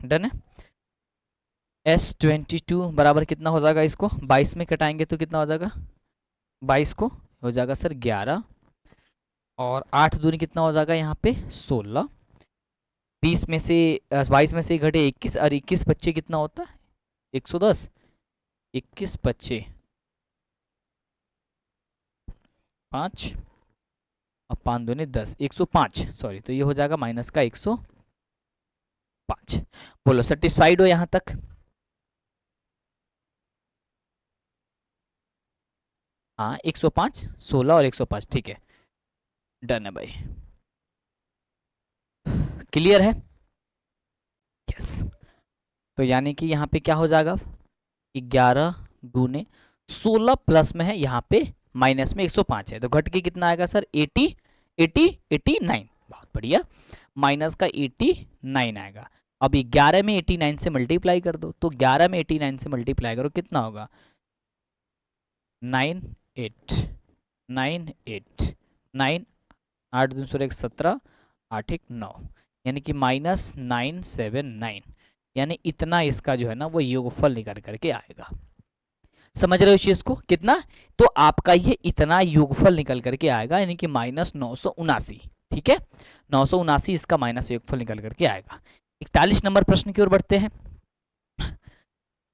डन है। S22 बराबर कितना हो जाएगा, इसको 22 में कटाएंगे तो कितना हो जाएगा, 22 को हो जाएगा सर 11, और 8 दूनी कितना हो जाएगा यहाँ पे 16, 20 में से 22 में से घटे 21, और 21 बच्चे कितना होता है 110, 21 बच्चे 5 और 5 दूनी 10, 105, सॉरी, तो ये हो जाएगा माइनस का 105। बोलो सेटिस्फाइड हो यहाँ तक। हाँ 105, 16 और 105, ठीक है, डन है भाई, क्लियर है, यस। तो यानी कि यहाँ पे क्या हो जाएगा, 11 दूने 16 प्लस में है, यहाँ पे माइनस में 105 है, तो घट के कितना आएगा सर 89, बहुत बढ़िया, माइनस का 89 आएगा। अब 11 में 89 से मल्टीप्लाई कर दो, तो 11 में 89 से मल्टीप्लाई करो कितना होगा 9, 8, 9, 8, 9, 8 दूनी 16 17, 8 1 9, यानी कि -979, यानी इतना इसका जो है ना वो योगफल निकल करके आएगा। समझ रहे हो इस चीज को, कितना, तो आपका ये इतना योगफल निकल करके आएगा, यानी कि -979। ठीक है, 979 इसका माइनस योगफल निकल करके आएगा। 41 नंबर प्रश्न की ओर बढ़ते हैं।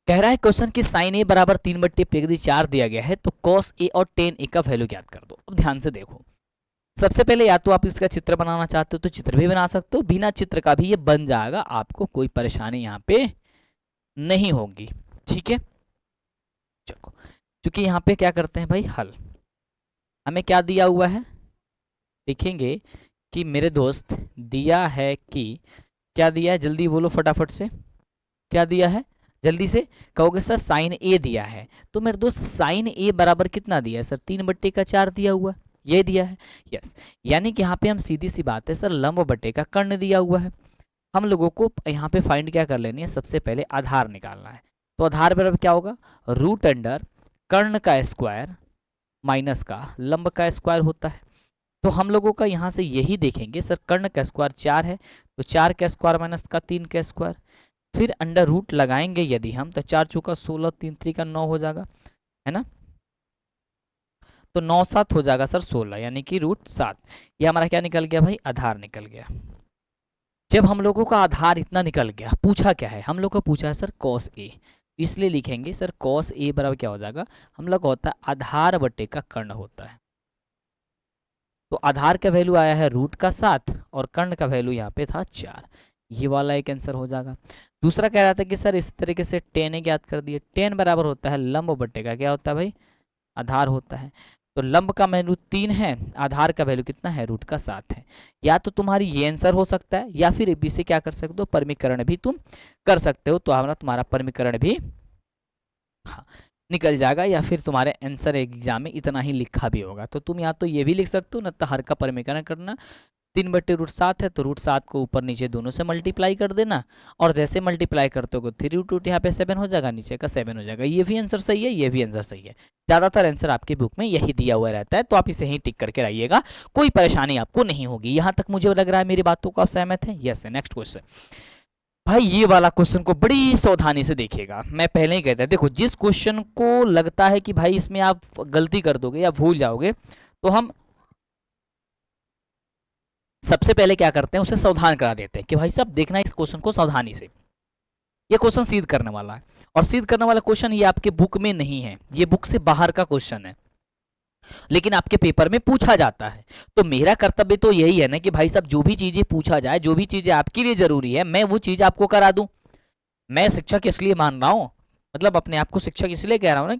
कह रहा है क्वेश्चन कि साइन ए बराबर 3/4 दिया गया है, तो कॉस ए और टेन ए का वैल्यू ज्ञात कर दो। अब ध्यान से देखो, सबसे पहले या तो आप इसका चित्र बनाना चाहते हो तो चित्र भी बना सकते हो, बिना चित्र का भी ये बन जाएगा, आपको कोई परेशानी यहाँ पे नहीं होगी। ठीक है, चलो, क्योंकि यहाँ पे क्या करते हैं भाई, हल हमें क्या दिया हुआ है, लिखेंगे कि मेरे दोस्त दिया है कि, क्या दिया है जल्दी बोलो फटाफट से, क्या दिया है जल्दी से, कहोगे सर साइन ए दिया है, तो मेरे दोस्त साइन ए बराबर कितना दिया है सर 3/4 दिया हुआ, ये दिया है, यस। यानी कि यहाँ पे हम सीधी सी बात है सर, लंब बटे का कर्ण दिया हुआ है, हम लोगों को यहाँ पे फाइंड क्या कर लेनी है, सबसे पहले आधार निकालना है। तो आधार बराबर क्या होगा, रूट अंडर कर्ण का स्क्वायर माइनस का लंब का स्क्वायर होता है। तो हम लोगों का यहाँ से यही देखेंगे सर, कर्ण का स्क्वायर 4 है, तो 4 का स्क्वायर माइनस का 3 का स्क्वायर, फिर अंडर रूट लगाएंगे यदि हम, तो 4 चौका 16, 3 3 का 9 हो जाएगा, है ना। तो 9 7 हो जाएगा सर 16, यानी कि रूट 7। ये हमारा क्या निकल गया भाई, आधार निकल गया। जब हम लोगों का आधार इतना निकल गया, पूछा क्या है, हम लोग को पूछा है सर कॉस ए, इसलिए लिखेंगे सर कॉस ए बराबर क्या हो जाएगा, हम लोग का होता है आधार बटे का कर्ण होता है। तो आधार का वैल्यू आया है रूट का 7 और कर्ण का वैल्यू यहाँ पे था 4, ये वाला एक आंसर हो जाएगा। दूसरा कह रहा था कि सर इस तरीके से टेन ज्ञात कर दिए, टेन बराबर होता है लंब बटे का क्या होता है भाई, आधार होता है। तो लंब का वैल्यू 3 है, आधार का वैल्यू कितना है, रूट का 7 है। या तो तुम्हारी ये आंसर हो सकता है, या फिर इसी से क्या कर सकते हो, परमीकरण भी तुम कर सकते हो। तो हमारा तुम्हारा परमीकरण भी हाँ निकल जाएगा, या फिर तुम्हारे आंसर एग्जाम में इतना ही लिखा भी होगा। तो तुम या तो ये भी लिख सकते हो ना, तो हर का परमीकरण करना, 3 बटे रूट 7 है, तो रूट 7 को ऊपर नीचे दोनों से मल्टीप्लाई कर देना, और जैसे मल्टीप्लाई करते हो 3 रूट रूट यहाँ पे 7 हो जाएगा, नीचे का 7 हो जाएगा। ये भी आंसर सही है, ये भी आंसर सही है। ज़्यादातर आंसर आपकी बुक में यही दिया हुआ रहता है, तो आप इसे ही टिक करके रहिएगा, कोई परेशानी आपको नहीं होगी। यहाँ तक मुझे लग रहा है मेरी बातों को आप सहमत हैं, यस है। नेक्स्ट क्वेश्चन भाई, ये वाला क्वेश्चन को बड़ी सावधानी से देखिएगा, मैं पहले ही कहता, देखो जिस क्वेश्चन को लगता है कि भाई इसमें आप गलती कर दोगे या भूल जाओगे, तो हम सबसे पहले क्या करते हैं, उसे सावधान करा देते हैं कि भाई साहब देखना इस क्वेश्चन को सावधानी से, ये क्वेश्चन सिद्ध करने वाला है। और सिद्ध करने वाला क्वेश्चन ये आपके बुक में नहीं है, ये बुक से बाहर का क्वेश्चन है, लेकिन आपके पेपर में पूछा जाता है। तो मेरा कर्तव्य तो यही है ना कि भाई साहब जो भी चीजें पूछा जाए, जो भी चीजें आपके लिए जरूरी है, मैं वो चीज आपको करा दूं। मैं शिक्षक इसलिए मान रहा हूँ, मतलब अपने आप को शिक्षक इसलिए कह रहा हूँ ना,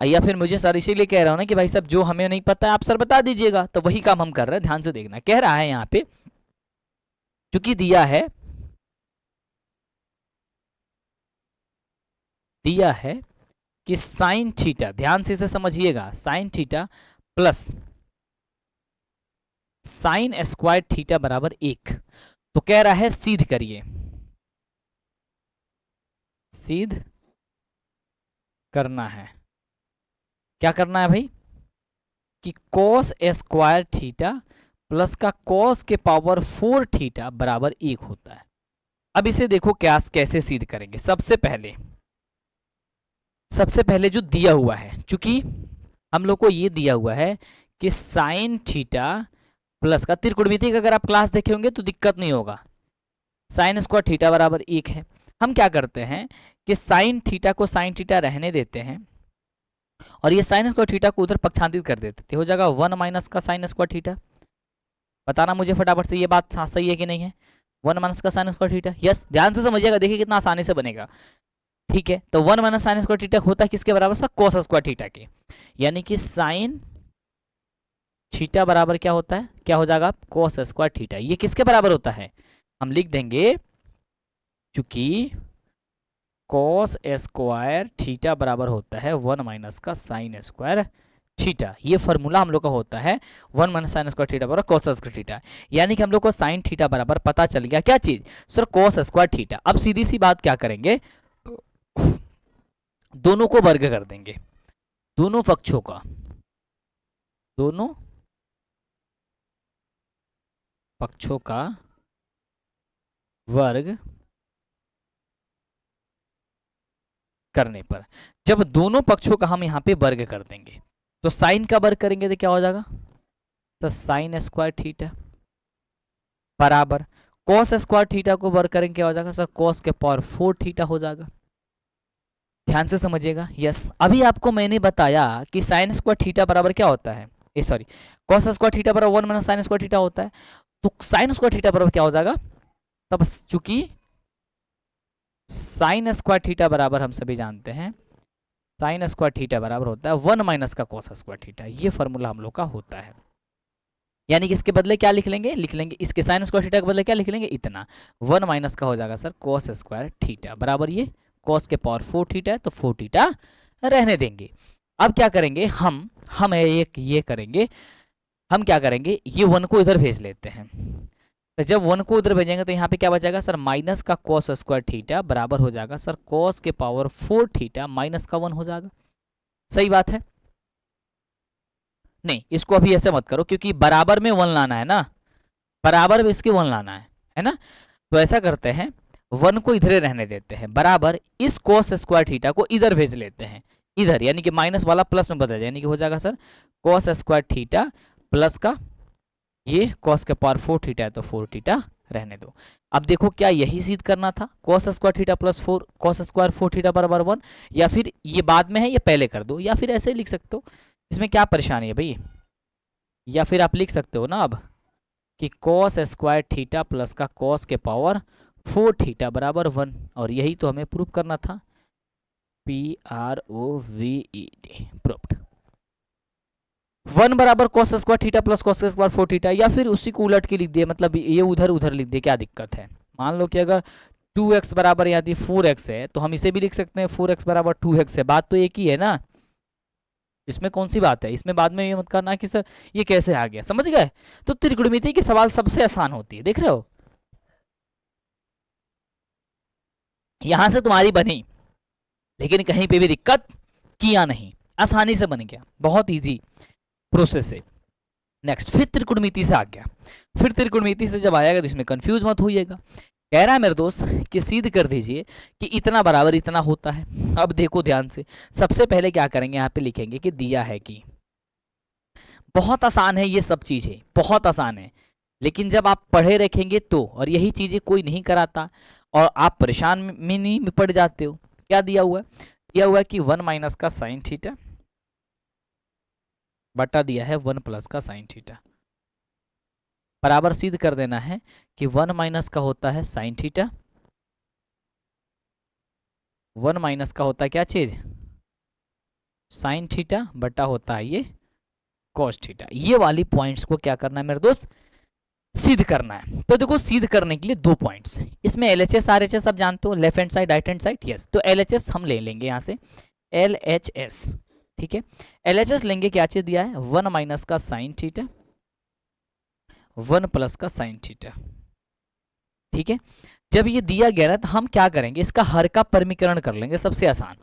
या फिर मुझे सर इसीलिए कह रहा हूँ ना कि भाई साहब जो हमें नहीं पता है आप सर बता दीजिएगा। तो वही काम हम कर रहे हैं, ध्यान से देखना। कह रहा है यहाँ पे, चूंकि दिया है कि साइन थीटा, ध्यान से इसे समझिएगा, sine theta plus sine square theta बराबर 1। तो कह रहा है सिद्ध करिए, सिद्ध करना है। क्या करना है भाई, कि कॉस स्क्वायर थीटा प्लस का कॉस के पावर 4 थीटा बराबर 1 होता है। अब इसे देखो क्या कैसे सिद्ध करेंगे। सबसे पहले जो दिया हुआ है, चूंकि हम लोग को ये दिया हुआ है कि साइन थीटा प्लस का, त्रिकोणमिति का अगर आप क्लास देखे होंगे तो दिक्कत नहीं होगा, साइन स्क्वायर थीटा बराबर 1 है। हम क्या करते हैं कि साइन थीटा को साइन थीटा रहने देते हैं, और ये साइन स्क्वायर थीटा को उधर पक्षांतरित कर देते थे, हो जाएगा 1 माइनस का साइन स्क्वायर थीटा। बताना मुझे फटाफट से ये बात सही है कि नहीं है, 1 माइनस का साइन स्क्वायर थीटा। यस, ध्यान से समझिएगा, देखिए कितना आसानी से बनेगा। ठीक है, तो 1 माइनस साइन स्क्वायर थीटा होता है किसके बराबर, सा कोस स्क्वायर थीटा के, यानी कि साइन थीटा बराबर क्या होता है, क्या हो जाएगा, कोस स्क्वायर थीटा। ये किसके बराबर होता है, हम लिख देंगे, चूंकि कॉस स्क्वायर थीटा बराबर होता है 1 माइनस का साइन स्क्वायर थीटा। ये फॉर्मूला हम लोग का होता है 1 माइनस साइन स्क्वायर थीटा बराबर कॉस स्क्वायर थीटा। यानी कि हम लोग को साइन थीटा बराबर पता चल गया, क्या चीज सर, कॉस स्क्वायर थीटा। अब सीधी सी बात क्या करेंगे, दोनों को वर्ग कर देंगे, दोनों पक्षों का, दोनों पक्षों का वर्ग करने पर, जब दोनों पक्षों का हम यहाँ पे वर्ग कर देंगे, तो साइन का वर्ग करेंगे तो क्या हो जाएगा, तो साइन स्क्वायर थीटा बराबर कॉस स्क्वायर थीटा को वर्ग करेंगे, क्या हो जाएगा सर, कॉस के पावर 4 थीटा हो जाएगा। ध्यान से समझिएगा। यस, अभी आपको मैंने बताया कि साइन स्क्वायर थीटा बराबर क्या होता है, सॉरी, कॉस स्क्वायर थीटा बराबर 1 माइनस साइन स्क्वायर थीटा होता है। तो साइन स्क्वायर थीटा बराबर क्या हो जाएगा, तब चूंकि साइन स्क्वायर थीटा बराबर हम सभी जानते हैं, साइन स्क्वायर थीटा बराबर होता है 1 माइनस का कॉस स्क्वायर थीटा। ये फॉर्मूला हम लोग का होता है। यानी कि इसके बदले क्या लिख लेंगे इसके साइन स्क्वायर थीटा के बदले क्या लिख लेंगे, इतना 1 माइनस का हो जाएगा सर कॉस स्क्वायर थीटा बराबर, ये कॉस के पावर 4 थीटा है, तो 4 थीटा रहने देंगे। अब क्या करेंगे हम एक ये करेंगे, हम क्या करेंगे, ये 1 को इधर भेज लेते हैं। तो जब 1 को उधर भेजेंगे तो यहाँ पे क्या बचेगा सर, माइनस का कॉस स्क्वायर थीटा बराबर हो जाएगा सर कॉस के पावर 4 थीटा माइनस का 1 हो जाएगा। सही बात है? नहीं, इसको अभी ऐसे मत करो क्योंकि बराबर में 1 लाना है ना, बराबर में इसके 1 लाना है ना। तो ऐसा करते हैं, 1 को इधर रहने देते हैं, बराबर इस cos स्क्वायर थीटा को इधर भेज लेते हैं, इधर, यानी कि माइनस वाला प्लस में बदल जाए, यानी कि हो जाएगा sir cos square theta plus का ये cos के पावर 4 थीटा है तो 4 थीटा रहने दो। अब देखो क्या यही सिद्ध करना था, cos square theta plus 4 cos square 4 theta बराबर 1, या फिर ये बाद में है ये पहले कर दो, या फिर ऐसे ही लिख सकते हो, इसमें क्या परेशानी है भाई। या फिर आप लिख सकते हो ना अब कि cos स्क्वायर थीटा प्लस का cos के पावर 4 थीटा बराबर 1, और यही तो हमें प्रूव करना था। PROVED proved. 1 बराबर cos square theta plus cos square 4 theta, या फिर उसी को उलट के लिख दिए, मतलब ये उधर उधर लिख दिए, क्या दिक्कत है। मान लो कि अगर 2x बराबर यदि 4x है तो हम इसे भी लिख सकते हैं 4x बराबर 2x है, बात तो एक ही है ना, इसमें कौन सी बात है। इसमें बाद में ये मत करना कि सर ये कैसे आ गया, समझ गए। तो त्रिकोणमिति के सवाल सबसे आसान होती है, देख रहे हो, यहां से तुम्हारी बनी, लेकिन कहीं पे भी दिक्कत किया नहीं, आसानी से बन गया, बहुत इजी प्रोसेस है। नेक्स्ट, फिर त्रिकोणमिति से आ गया, फिर त्रिकोणमिति से जब आएगा तो इसमें कंफ्यूज मत होइएगा। कह रहा है मेरे दोस्त कि सिद्ध कर दीजिए कि इतना बराबर इतना होता है। अब देखो ध्यान से, सबसे पहले क्या करेंगे, यहाँ पे लिखेंगे कि दिया है कि, बहुत आसान है ये सब चीजें, बहुत आसान है, लेकिन जब आप पढ़े रखेंगे तो, और यही चीजें कोई नहीं कराता और आप परेशान में नहीं में पड़ जाते हो। क्या दिया हुआ है, दिया हुआ है कि 1 माइनस का साइन थीटा बटा दिया है 1 प्लस का साइन थीटा, बराबर सिद्ध कर देना है कि 1 माइनस का होता है साइन थीटा, 1 माइनस का होता है क्या चीज, साइन थीटा, बटा होता है ये कॉस थीटा। ये वाली पॉइंट्स को क्या करना है मेरे दोस्त, सिद्ध करना है। तो देखो सिद्ध करने के लिए 2 पॉइंट्स, इसमें LHS RHS आप जानते हो, left hand side right hand side, yes. तो LHS हम ले लेंगे यहाँ से, LHS, ठीक है। LHS लेंगे, क्या चीज दिया है, 1 माइनस का साइन थीटा 1 प्लस का साइन थीटा, ठीक है। जब ये दिया गया ना तो हम क्या करेंगे, इसका हर का परमीकरण कर लेंगे, सबसे आसान।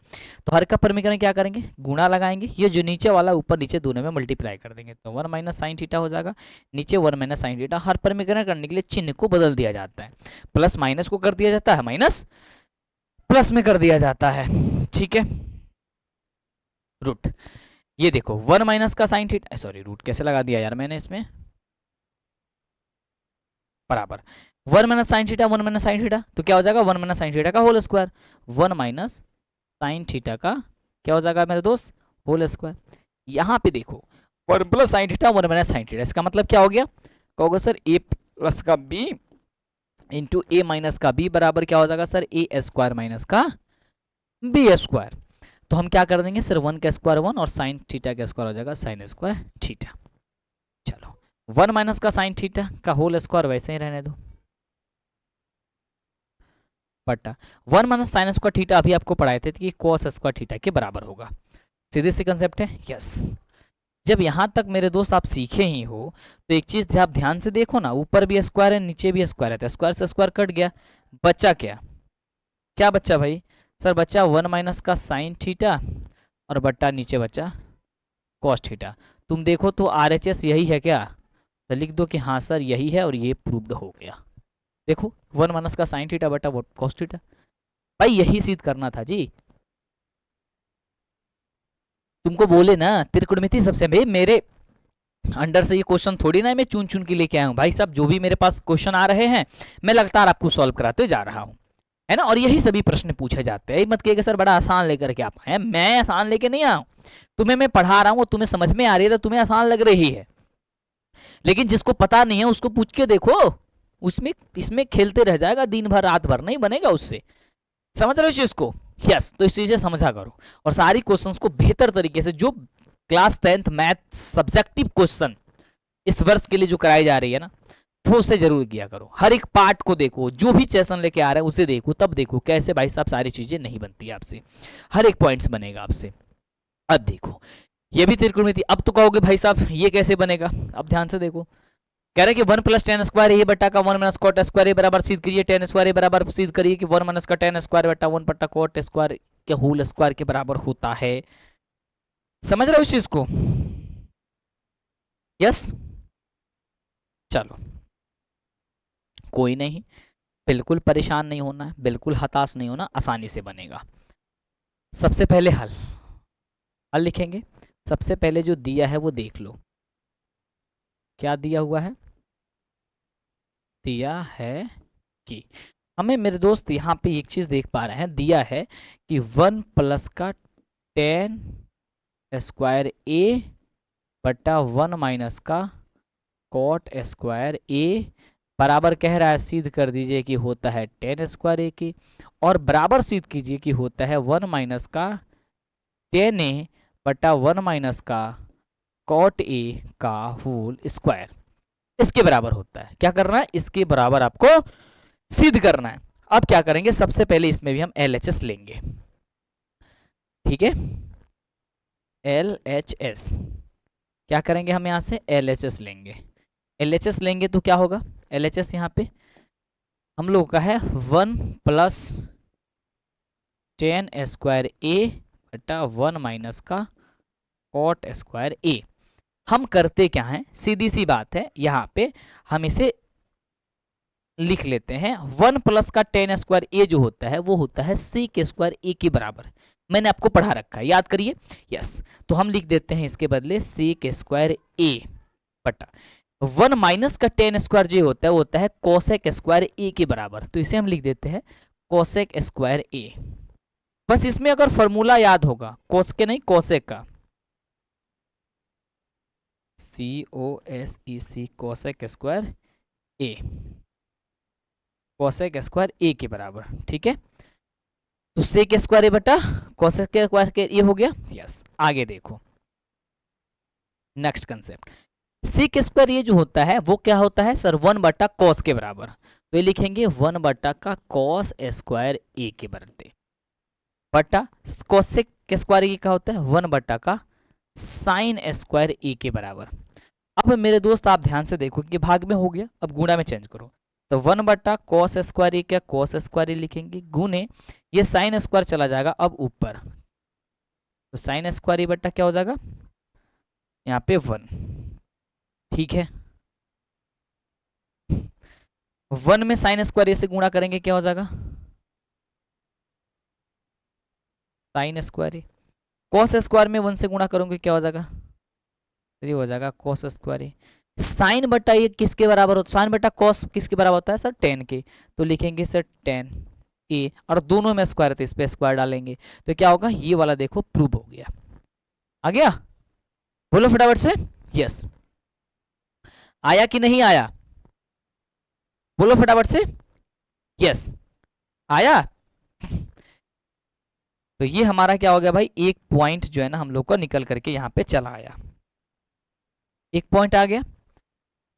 तो हर का परमीकरण क्या करेंगे, गुणा लगाएंगे, ये जो नीचे वाला ऊपर नीचे दोनों में मल्टीप्लाई कर देंगे, तो 1 माइनस साइन थीटा हो जाएगा, नीचे 1 माइनस साइन थीटा। हर परमीकरण करने के लिए चिन्ह को बदल दिया जाता है, प्लस माइनस को कर दिया जाता है, माइनस प्लस में कर दिया जाता है, ठीक है। रूट, ये देखो 1 माइनस का साइन थीटा, सॉरी रूट कैसे लगा दिया यार मैंने इसमें, बराबर 1 minus sine theta 1 minus sine theta, तो क्या हो जाएगा 1 माइनस साइन थीटा का whole square, 1 minus sine theta का क्या हो जाएगा मेरे दोस्त, होल स्क्वायर। यहाँ पे देखो 1 plus sign theta 1 minus sine theta, इसका मतलब क्या हो गया, कहोगे सर a प्लस का b इंटू ए माइनस का b बराबर क्या हो जाएगा सर, a स्क्वायर माइनस का b स्क्वायर। तो हम क्या कर देंगे सर, 1 का स्क्वायर 1 और साइन थीटा का स्क्वायर हो जाएगा साइन स्क्वायर थीटा। चलो 1 माइनस का साइन थीटा का होल स्क्वायर वैसे ही रहने दो, बटा 1 माइनस साइन स्क्वायर थीटा अभी आपको पढ़ाए थे कि cos स्क्वायर थीटा के बराबर होगा, सीधे से कंसेप्ट है, यस। जब यहां तक मेरे दोस्त आप सीखे ही हो तो एक चीज आप ध्यान से देखो ना, ऊपर भी स्क्वायर है नीचे भी स्क्वायर है, स्क्वायर से स्क्वायर कट गया, बच्चा क्या, क्या बच्चा भाई सर, बच्चा 1 माइनस का साइन थीटा और बट्टा नीचे बच्चा कॉस थीटा। तुम देखो तो RHS यही है क्या, तो लिख दो कि हाँ सर यही है और ये प्रूव्ड हो गया। देखो 1 माइनस का साइन थीटा बटा कॉस थीटा, भाई यही सिद्ध करना था जी। तुमको बोले ना त्रिकोणमिति सबसे, भाई मेरे अंडर से ये क्वेश्चन थोड़ी ना मैं चुन चुन के लेके आया हूँ भाई साहब, जो भी मेरे पास क्वेश्चन आ रहे हैं मैं लगातार आपको सॉल्व कराते जा रहा हूँ, है ना। और यही सभी प्रश्न पूछे जाते हैं, मत कहिएगा सर बड़ा आसान लेकर के आप आए, मैं आसान लेके नहीं आया हूँ, तुम्हें मैं पढ़ा रहा हूँ, तुम्हें समझ में आ रही है तो तुम्हें आसान लग रही है, लेकिन जिसको पता नहीं है उसको पूछ के देखो, उसमें इसमें खेलते रह जाएगा दिन भर रात भर, नहीं बनेगा उससे, समझ रहे हो इस चीज को, यस। तो इस चीज से समझा करो और सारी क्वेश्चंस को बेहतर तरीके से, जो class 10th math subjective question इस वर्ष के लिए जो कराई जा रही है ना, वो उसे जरूर किया करो, हर एक पार्ट को देखो, जो भी सेशन लेके आ रहे हैं उसे देखो, तब देखो कैसे भाई साहब सारी चीजें नहीं बनती आपसे, हर एक पॉइंट्स बनेगा आपसे। अब देखो ये भी त्रिकोणमिति। अब तो कहोगे भाई साहब ये कैसे बनेगा, अब ध्यान से देखो, कह रहे कि 1 प्लस टेन स्क्वायर ए बटा का 1 माइनस कॉट स्क्वायर ए बराबर सिद्ध करिए टेन स्क्वायर ए बराबर सिद्ध करिए कि 1 माइनस का टेन स्क्वायर बटा 1 बटा कॉट स्क्वायर के होल स्क्वायर के बराबर होता है। समझ रहे हो इस चीज को? यस, चलो कोई नहीं, बिल्कुल परेशान नहीं होना है, बिल्कुल हताश नहीं होना, आसानी से बनेगा। सबसे पहले हल हल लिखेंगे। सबसे पहले जो दिया है वो देख लो, क्या दिया हुआ है? दिया है कि हमें मेरे दोस्त यहाँ पे एक चीज देख पा रहे हैं, दिया है कि 1 प्लस का टेन स्क्वायर ए बटा 1 माइनस का कॉट स्क्वायर ए बराबर कह रहा है सिद्ध कर दीजिए कि होता है टेन स्क्वायर ए की, और बराबर सिद्ध कीजिए कि होता है 1 माइनस का टेन ए बटा 1 माइनस का कॉट ए का होल स्क्वायर, इसके बराबर होता है। क्या करना है? इसके बराबर आपको सिद्ध करना है। अब क्या करेंगे, सबसे पहले इसमें भी हम LHS लेंगे, ठीक है? LHS क्या करेंगे, हम यहां से LHS लेंगे। LHS लेंगे तो क्या होगा, LHS यहाँ पे हम लोग का है 1 प्लस टेन स्क्वायर ए बटा 1 माइनस का कॉट स्क्वायर ए। हम करते क्या हैं, सीधी सी बात है, यहाँ पे हम इसे लिख लेते हैं 1 प्लस का टेन स्क्वायर ए जो होता है वो होता है सेक स्क्वायर ए के बराबर। मैंने आपको पढ़ा रखा है, याद करिए। यस, तो हम लिख देते हैं इसके बदले सेक स्क्वायर ए बटा 1 माइनस का टेन स्क्वायर जो होता है वो होता है कोसेक स्क्वायर ए के बराबर, तो इसे हम लिख देते हैं कोसेक स्क्वायर ए। बस इसमें अगर फॉर्मूला याद होगा, कोस के नहीं कोसेक का, COSEC कोसेक स्क्वायर ए, कोसेक स्क्वायर ए के बराबर, ठीक है? तो सेक स्क्वायर ए बटा कोसेक स्क्वायर के ये हो गया। यस, आगे देखो नेक्स्ट कंसेप्ट, सेक स्क्वायर ये जो होता है वो क्या होता है सर, 1 बटा कॉस के बराबर, तो ये लिखेंगे 1 बटा का कॉस स्क्वायर ए के बराबर बटा कोसेक स्क्वायर ए क्या होता है 1 बटा का साइन स्क्वायर ए के बराबर। अब मेरे दोस्त आप ध्यान से देखो कि भाग में हो गया, अब गुणा में चेंज करो, तो 1 बटा कॉस स्क्वायर ए क्या कॉस स्क्वायर ए लिखेंगे, गुने ये साइन स्क्वायर चला जाएगा अब ऊपर, तो साइन स्क्वायर ए बटा क्या हो जाएगा यहाँ पे 1, ठीक है? 1 में साइन स्क्वायर ए से गुणा करेंगे क्या हो जाएगा, साइन स्क्वायर ए, कॉस स्क्वायर में 1 से गुणा करोगे क्या हो जाएगा, ये हो जाएगा कॉस स्क्वायर ए। साइन बटा ये किसके बराबर होता है, साइन बटा कॉस किसके बराबर होता है सर, टेन के, तो लिखेंगे सर टेन ए, और दोनों में स्क्वायर थे इस पे स्क्वायर डालेंगे, तो क्या होगा ये वाला देखो प्रूव हो गया। आ गया? बोलो फटाफट से यस। आया कि नहीं आया, बोलो फटाफट से यस। आया? तो ये हमारा क्या हो गया भाई, एक पॉइंट जो है ना हम लोग को निकल करके यहाँ पे चला आया, एक पॉइंट आ गया।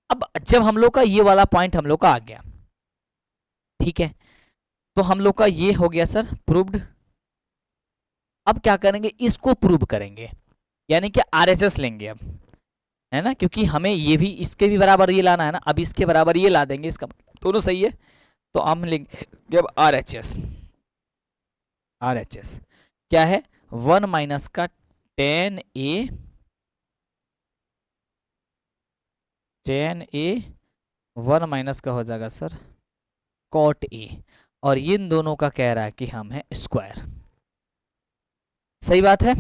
अब जब हम लोग का ये वाला पॉइंट हम लोग का आ गया, ठीक है, तो हम लोग का ये हो गया सर प्रूव्ड। अब क्या करेंगे, इसको प्रूव करेंगे, यानी कि RHS लेंगे अब, है ना, क्योंकि हमें ये भी इसके भी बराबर ये लाना है ना, अब इसके बराबर ये ला देंगे, इसका दोनों सही है, तो हम लेंगे अब RHS। RHS क्या है, 1 माइनस का टेन ए 1 माइनस का हो जाएगा सर कॉट ए, और इन दोनों का कह रहा है कि हम है स्क्वायर। सही बात है,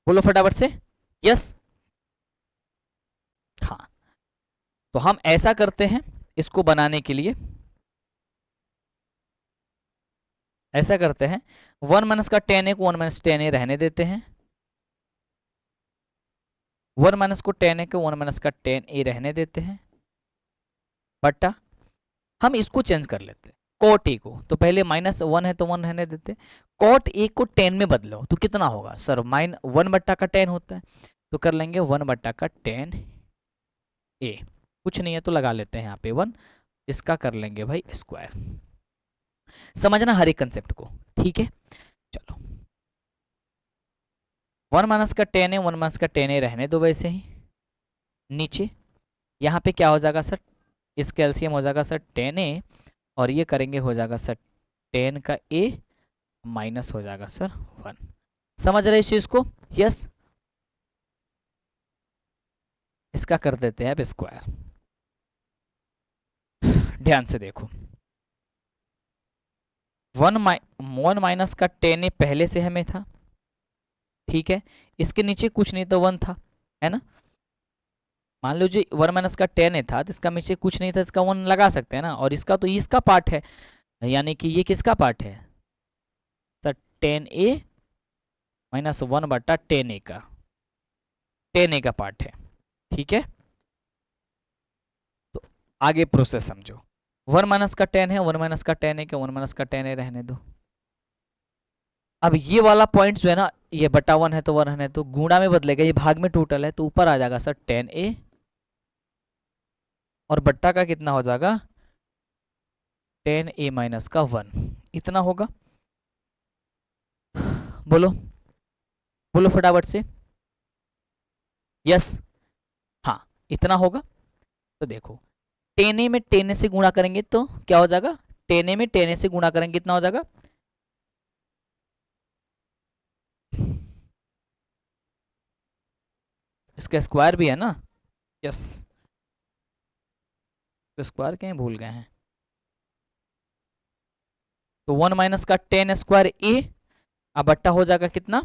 बोलो फटाफट से यस। हाँ, तो हम ऐसा करते हैं, इसको बनाने के लिए ऐसा करते हैं, 1 माइनस का टेन ए को 1 माइनस टेन ए रहने देते हैं, 1 माइनस को टेन ए को 1 माइनस का टेन ए रहने देते हैं, बटा हम इसको चेंज कर लेते हैं कॉट ए को, तो पहले -1 है तो 1 रहने देते, कॉट ए को 10 में बदलो तो कितना होगा सर, 1 बट्टा का 10 होता है, तो कर लेंगे 1 बट्टा का 10 ए, कुछ नहीं है तो लगा लेते हैं यहाँ पे 1, इसका कर लेंगे भाई स्क्वायर। समझना हर एक कंसेप्ट को, ठीक है? चलो 1 माइनस का टेन ए, 1 माइनस का टेन ए रहने दो वैसे ही। नीचे यहाँ पे क्या हो जाएगा सर, इसका एलसीएम हो जाएगा सर टेन ए, और ये करेंगे हो जाएगा सर टेन का ए माइनस हो जाएगा सर 1। समझ रहे इस चीज को? यस। इसका कर देते हैं अब स्क्वायर। ध्यान से देखो, 1 माइनस का टेन ए पहले से हमें था, ठीक है, इसके नीचे कुछ नहीं तो 1 था, है ना। मान लो जो 1 माइनस का टेन ए था तो इसका नीचे कुछ नहीं था, इसका 1 लगा सकते हैं ना, और इसका तो इसका पार्ट है, यानी कि ये किसका पार्ट है सर, टेन ए माइनस 1 बटा टेन ए का पार्ट है, ठीक है। तो आगे प्रोसेस समझो, 1 माइनस का टेन है, 1 माइनस का टेन ए के 1 माइनस का टेन ए रहने दो। अब ये वाला पॉइंट जो है ना, ये बटा 1 है तो 1 रहने दो, गुणा में बदलेगा, ये भाग में टोटल है तो ऊपर आ जाएगा सर टेन ए, और बट्टा का कितना हो जाएगा टेन ए माइनस का 1, इतना होगा। बोलो बोलो फटाफट से, यस, हाँ इतना होगा। तो देखो टेन ए में टेन ए से गुणा करेंगे तो क्या हो जाएगा, टेन ए में टेन ए से गुणा करेंगे कितना हो जाएगा, इसका स्क्वायर भी है ना, यस, तो स्क्वायर कहीं भूल गए हैं। तो 1 माइनस का टेन स्क्वायर ए, अब बट्टा हो जाएगा कितना,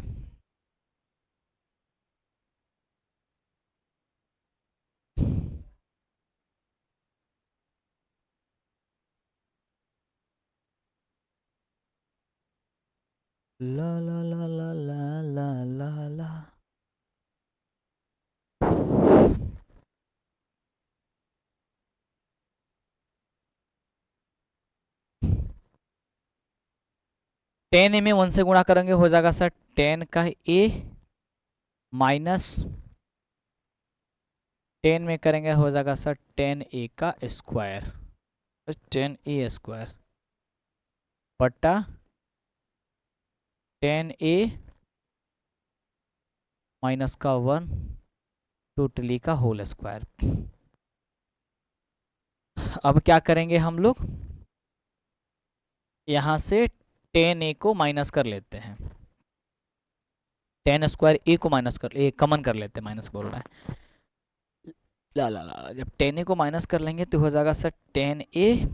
ला ला ला ला ला ला ला ला, टेन ए में 1 से गुणा करेंगे हो जाएगा सर टेन का ए माइनस टेन में करेंगे हो जाएगा सर टेन ए का स्क्वायर, टेन ए स्क्वायर बटा टेन ए माइनस का 1 टोटली का होल स्क्वायर। अब क्या करेंगे हम लोग, यहां से टेन ए को माइनस कर लेते हैं, टेन स्क्वायर ए को माइनस कर ए कमन कर लेते हैं, माइनस बोल रहा है, ला ला ला, जब टेन ए को माइनस कर लेंगे तो हो जाएगा सर टेन ए,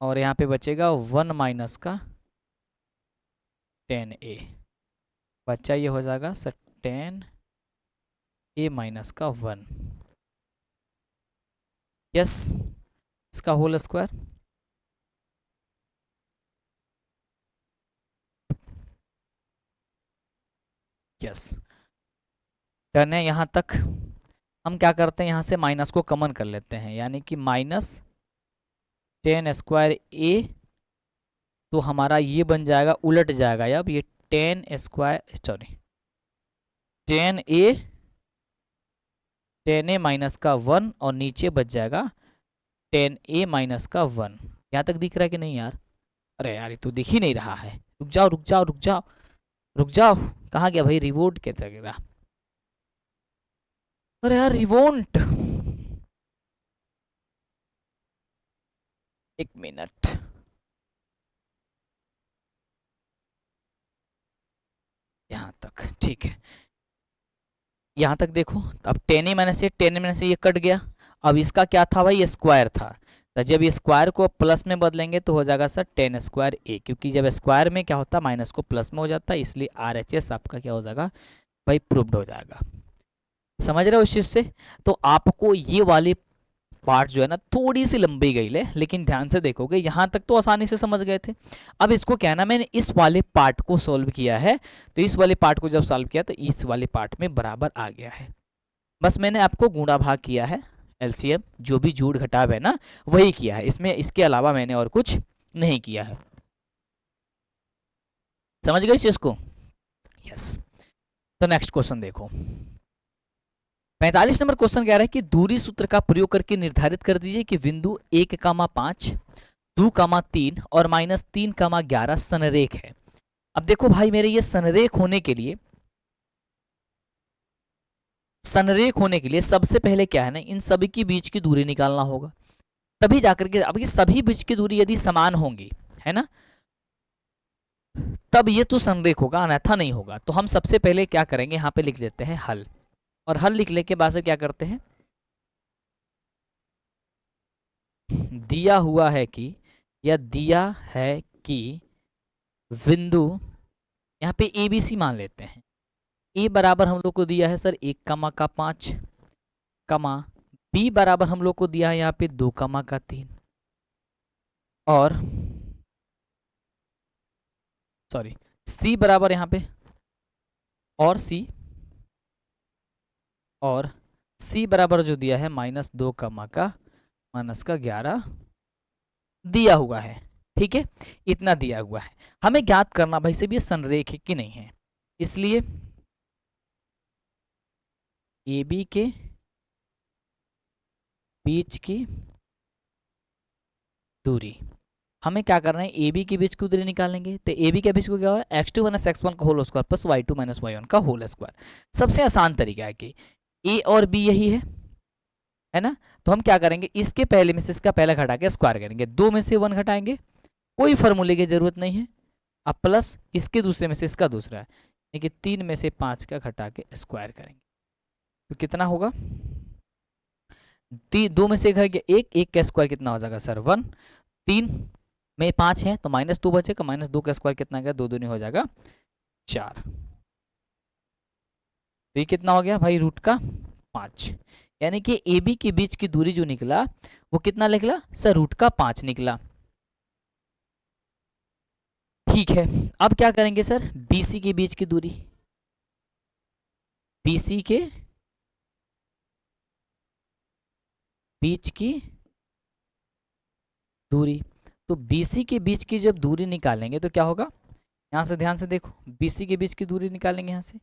और यहाँ पे बचेगा 1 माइनस का टेन ए, बच्चा ये हो जाएगा सर टेन ए माइनस का 1, यस, इसका होल स्क्वायर। यस, डन है यहाँ तक। हम क्या करते हैं, यहाँ से माइनस को कॉमन कर लेते हैं, यानी कि माइनस टेन स्क्वायर ए, तो हमारा ये बन जाएगा, उलट जाएगा अब, ये टेन स्क्वायर सॉरी टेन ए माइनस का 1, और नीचे बच जाएगा टेन ए माइनस का 1। यहाँ तक दिख रहा है कि नहीं यार? अरे यार ये तो दिख ही नहीं रहा है, रुक जाओ रुक जाओ रुक जाओ रुक जाओ, कहाँ गया भाई रिवोल्ट के तक, अरे यार रिवोल्ट, एक मिनट, यहाँ तक ठीक है, यहाँ तक देखो। अब टेन ए माइनस से टेन ए माइनस से ये कट गया, अब इसका क्या था भाई, ये स्क्वायर था, तो जब ये स्क्वायर को प्लस में बदलेंगे तो हो जाएगा सर टेन स्क्वायर ए, क्योंकि जब स्क्वायर में क्या होता है माइनस को प्लस में हो जाता है, इसलिए आर एच एस आपका क्या हो जाएगा भाई, प्रूव्ड हो जाएगा। समझ रहे हो उस चीज से? तो आपको ये वाली पार्ट जो है ना थोड़ी सी लंबी गई है, लेकिन ध्यान से देखोगे यहाँ तक तो आसानी से समझ गए थे। अब इसको क्या ना, मैंने इस वाले पार्ट को सॉल्व किया है, तो इस वाले पार्ट को जब सॉल्व किया तो इस वाले पार्ट में बराबर आ गया है, बस मैंने आपको गुणा भाग किया है, एलसीएम जो भी जोड़ घटाव है ना वही किया है इसमें, इसके अलावा मैंने और कुछ नहीं किया है। समझ गए इस चीज को? यस। तो नेक्स्ट क्वेश्चन देखो, 45 नंबर क्वेश्चन कह रहा है कि दूरी सूत्र का प्रयोग करके निर्धारित कर दीजिए कि बिंदु 1,5, 2,3 और -3,11 संरेख है। अब देखो भाई मेरे, ये संरेख होने के लिए, संरेख होने के लिए सबसे पहले क्या है ना, इन सभी के बीच की दूरी निकालना होगा, तभी जाकर के, अब ये सभी बीच की दूरी यदि समान होंगी, है ना, तब ये तो संरेख होगा, अन्यथा नहीं होगा। तो हम सबसे पहले क्या करेंगे, यहाँ पे लिख लेते हैं हल, और हल लिखने के बाद से क्या करते हैं, दिया हुआ है कि, या दिया है कि बिंदु, यहाँ पे ए बी सी मान लेते हैं, ए बराबर हम लोग को दिया है सर 1,5, कमा बी बराबर हम लोग को दिया है यहाँ पे 2,3, और सॉरी सी बराबर यहाँ पे, और सी, और सी बराबर जो दिया है -2,11 दिया हुआ है। ठीक है, इतना दिया हुआ है, हमें ज्ञात करना भाई से भी ये संरेख है कि नहीं है, इसलिए ए बी के बीच की दूरी, हमें क्या करना है, ए बी के बीच की दूरी निकालेंगे, तो ए बी के बीच को क्या होगा, x2 माइनस x1 का whole square plus y2 minus y1 का होल स्क्वायर। सबसे आसान तरीका है कि ए और बी यही है ना, तो हम क्या करेंगे, इसके पहले में से इसका पहला घटा के स्क्वायर करेंगे, 2 में से 1 घटाएंगे, कोई फॉर्मूले की जरूरत नहीं है, अब प्लस इसके दूसरे में से इसका दूसरा है, यानी कि 3 में से 5 का घटा के स्क्वायर करेंगे, तो कितना होगा, 2 में से एक का स्क्वायर कितना हो जाएगा सर 1, 3 में 5 है तो -2 बचेगा, -2 का स्क्वायर कितना गया, 2 दूनी हो जाएगा 4, तो ये कितना हो गया भाई √5, यानी कि ए बी के बीच की दूरी जो निकला वो कितना निकला सर √5 निकला। ठीक है, अब क्या करेंगे सर, बीसी के बीच की दूरी, बीसी के बीच की दूरी, तो बीसी के बीच की जब दूरी निकालेंगे तो क्या होगा, यहाँ से ध्यान से देखो, बीसी के बीच की दूरी निकालेंगे यहाँ से,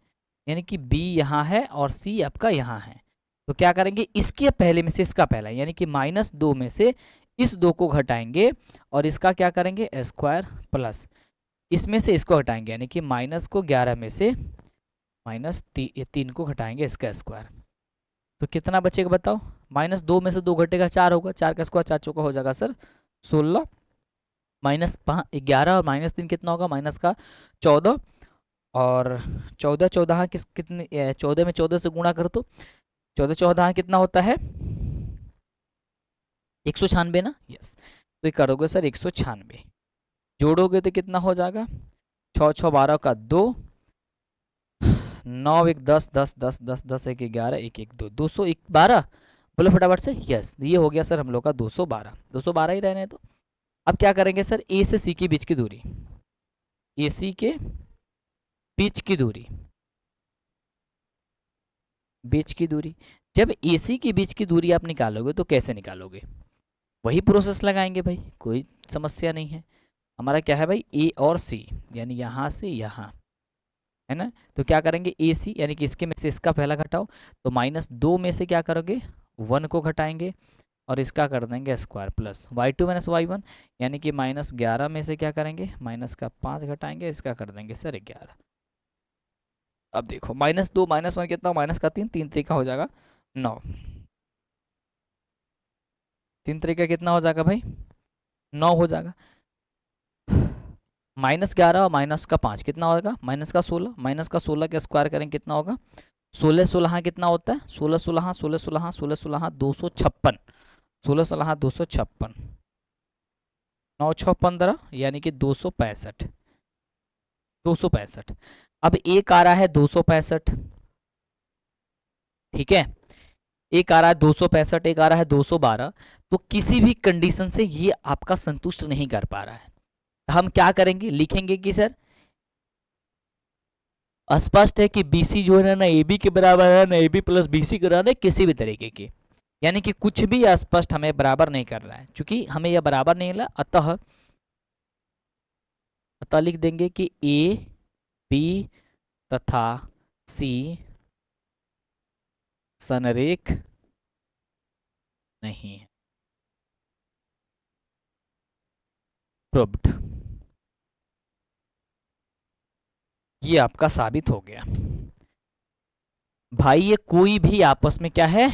यानी कि बी यहाँ है और सी आपका यहाँ है, तो क्या करेंगे, इसके पहले में से इसका पहला, यानी कि -2 में से इस 2 को घटाएंगे, और इसका क्या करेंगे स्क्वायर, प्लस इसमें से इसको हटाएंगे, यानी कि -11 में से -3 को घटाएंगे इसका स्क्वायर, तो कितना बचेगा बताओ, -2 में से 2 घटेगा 4 होगा, 4 का स्क्वायर 4 चौका हो जाएगा सर 16, -11 और -3 कितना होगा, माइनस का 14, और 14 14 किस कितने 14 में 14 से गुणा कर तो 14 14 कितना होता है 196 ना, यस, तो ये करोगे सर 196, जोड़ोगे तो कितना हो जाएगा, 6 6 12 का 2, 9 1 10 10 10 10 10 1 11 1 1 2 212, बोलो फटाफट से, यस, ये हो गया सर हम लोग का 212, 212 ही रहने तो। अब क्या करेंगे सर, ए से सी के बीच की दूरी, ए सी के बीच की दूरी, बीच की दूरी, जब एसी के बीच की दूरी आप निकालोगे तो कैसे निकालोगे, वही प्रोसेस लगाएंगे भाई, कोई समस्या नहीं है, हमारा क्या है भाई ए और सी, यानी यहाँ से यहाँ, है ना, तो क्या करेंगे ए सी, यानी कि इसके में से इसका पहला घटाओ, तो -2 में से क्या करोगे 1 को घटाएंगे, और इसका कर देंगे square, plus y2 minus y1, यानी कि -11 में से क्या करेंगे, -5 घटाएंगे, इसका कर देंगे सर 11, अब देखो -2 -1 कितना, -3, 3 तरीका हो जाएगा 9, 3 तरीका कितना हो जाएगा भाई 9 हो जाएगा, -11 और -5 कितना होगा, -16, -16 का स्क्वायर करेंगे कितना होगा, 16 16 कितना होता है, 16 16 16 16 16 16 256, 16 16 256, 9 6 15, यानी कि 265, 265, अब एक आ रहा है 265, ठीक है, एक आ रहा है 265, एक आ रहा है 212, तो किसी भी कंडीशन से ये आपका संतुष्ट नहीं कर पा रहा है, हम क्या करेंगे, लिखेंगे कि सर स्पष्ट है कि BC जो है ना AB के बराबर है ना AB प्लस BC के बराबर है किसी भी तरीके की, यानी कि कुछ भी स्पष्ट हमें बराबर नहीं कर रहा है, क्योंकि हमें यह बराबर नहीं मिला, अतः लिख देंगे कि A B तथा C संरेख नहीं है, प्रूव्ड। ये आपका साबित हो गया। भाई ये कोई भी आपस में क्या है,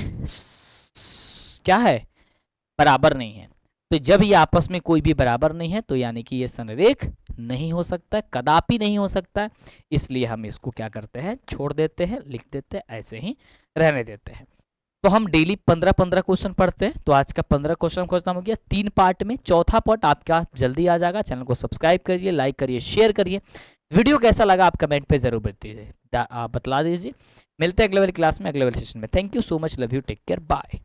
क्या है, बराबर नहीं है। तो जब ये आपस में कोई भी बराबर नहीं है तो यानी कि ये संरेख नहीं हो सकता है, कदापि नहीं हो सकता है। इसलिए हम इसको क्या करते हैं, छोड़ देते हैं, लिख देते हैं, ऐसे ही रहने देते हैं। तो हम डेली 15-15 क्वेश्चन पढ़ते हैं। तो आज का 15 क्वेश्चन खत्म हो गया 3 पार्ट में। चौथा पार्ट आपका जल्दी आ जाएगा। चैनल को सब्सक्राइब करिए, लाइक करिए, शेयर करिए। वीडियो कैसा लगा आप कमेंट पे जरूर बतला दीजिए। मिलते हैं अगले वाली क्लास में, अगले वाले सेशन में। Thank you so much, love you, take care, bye.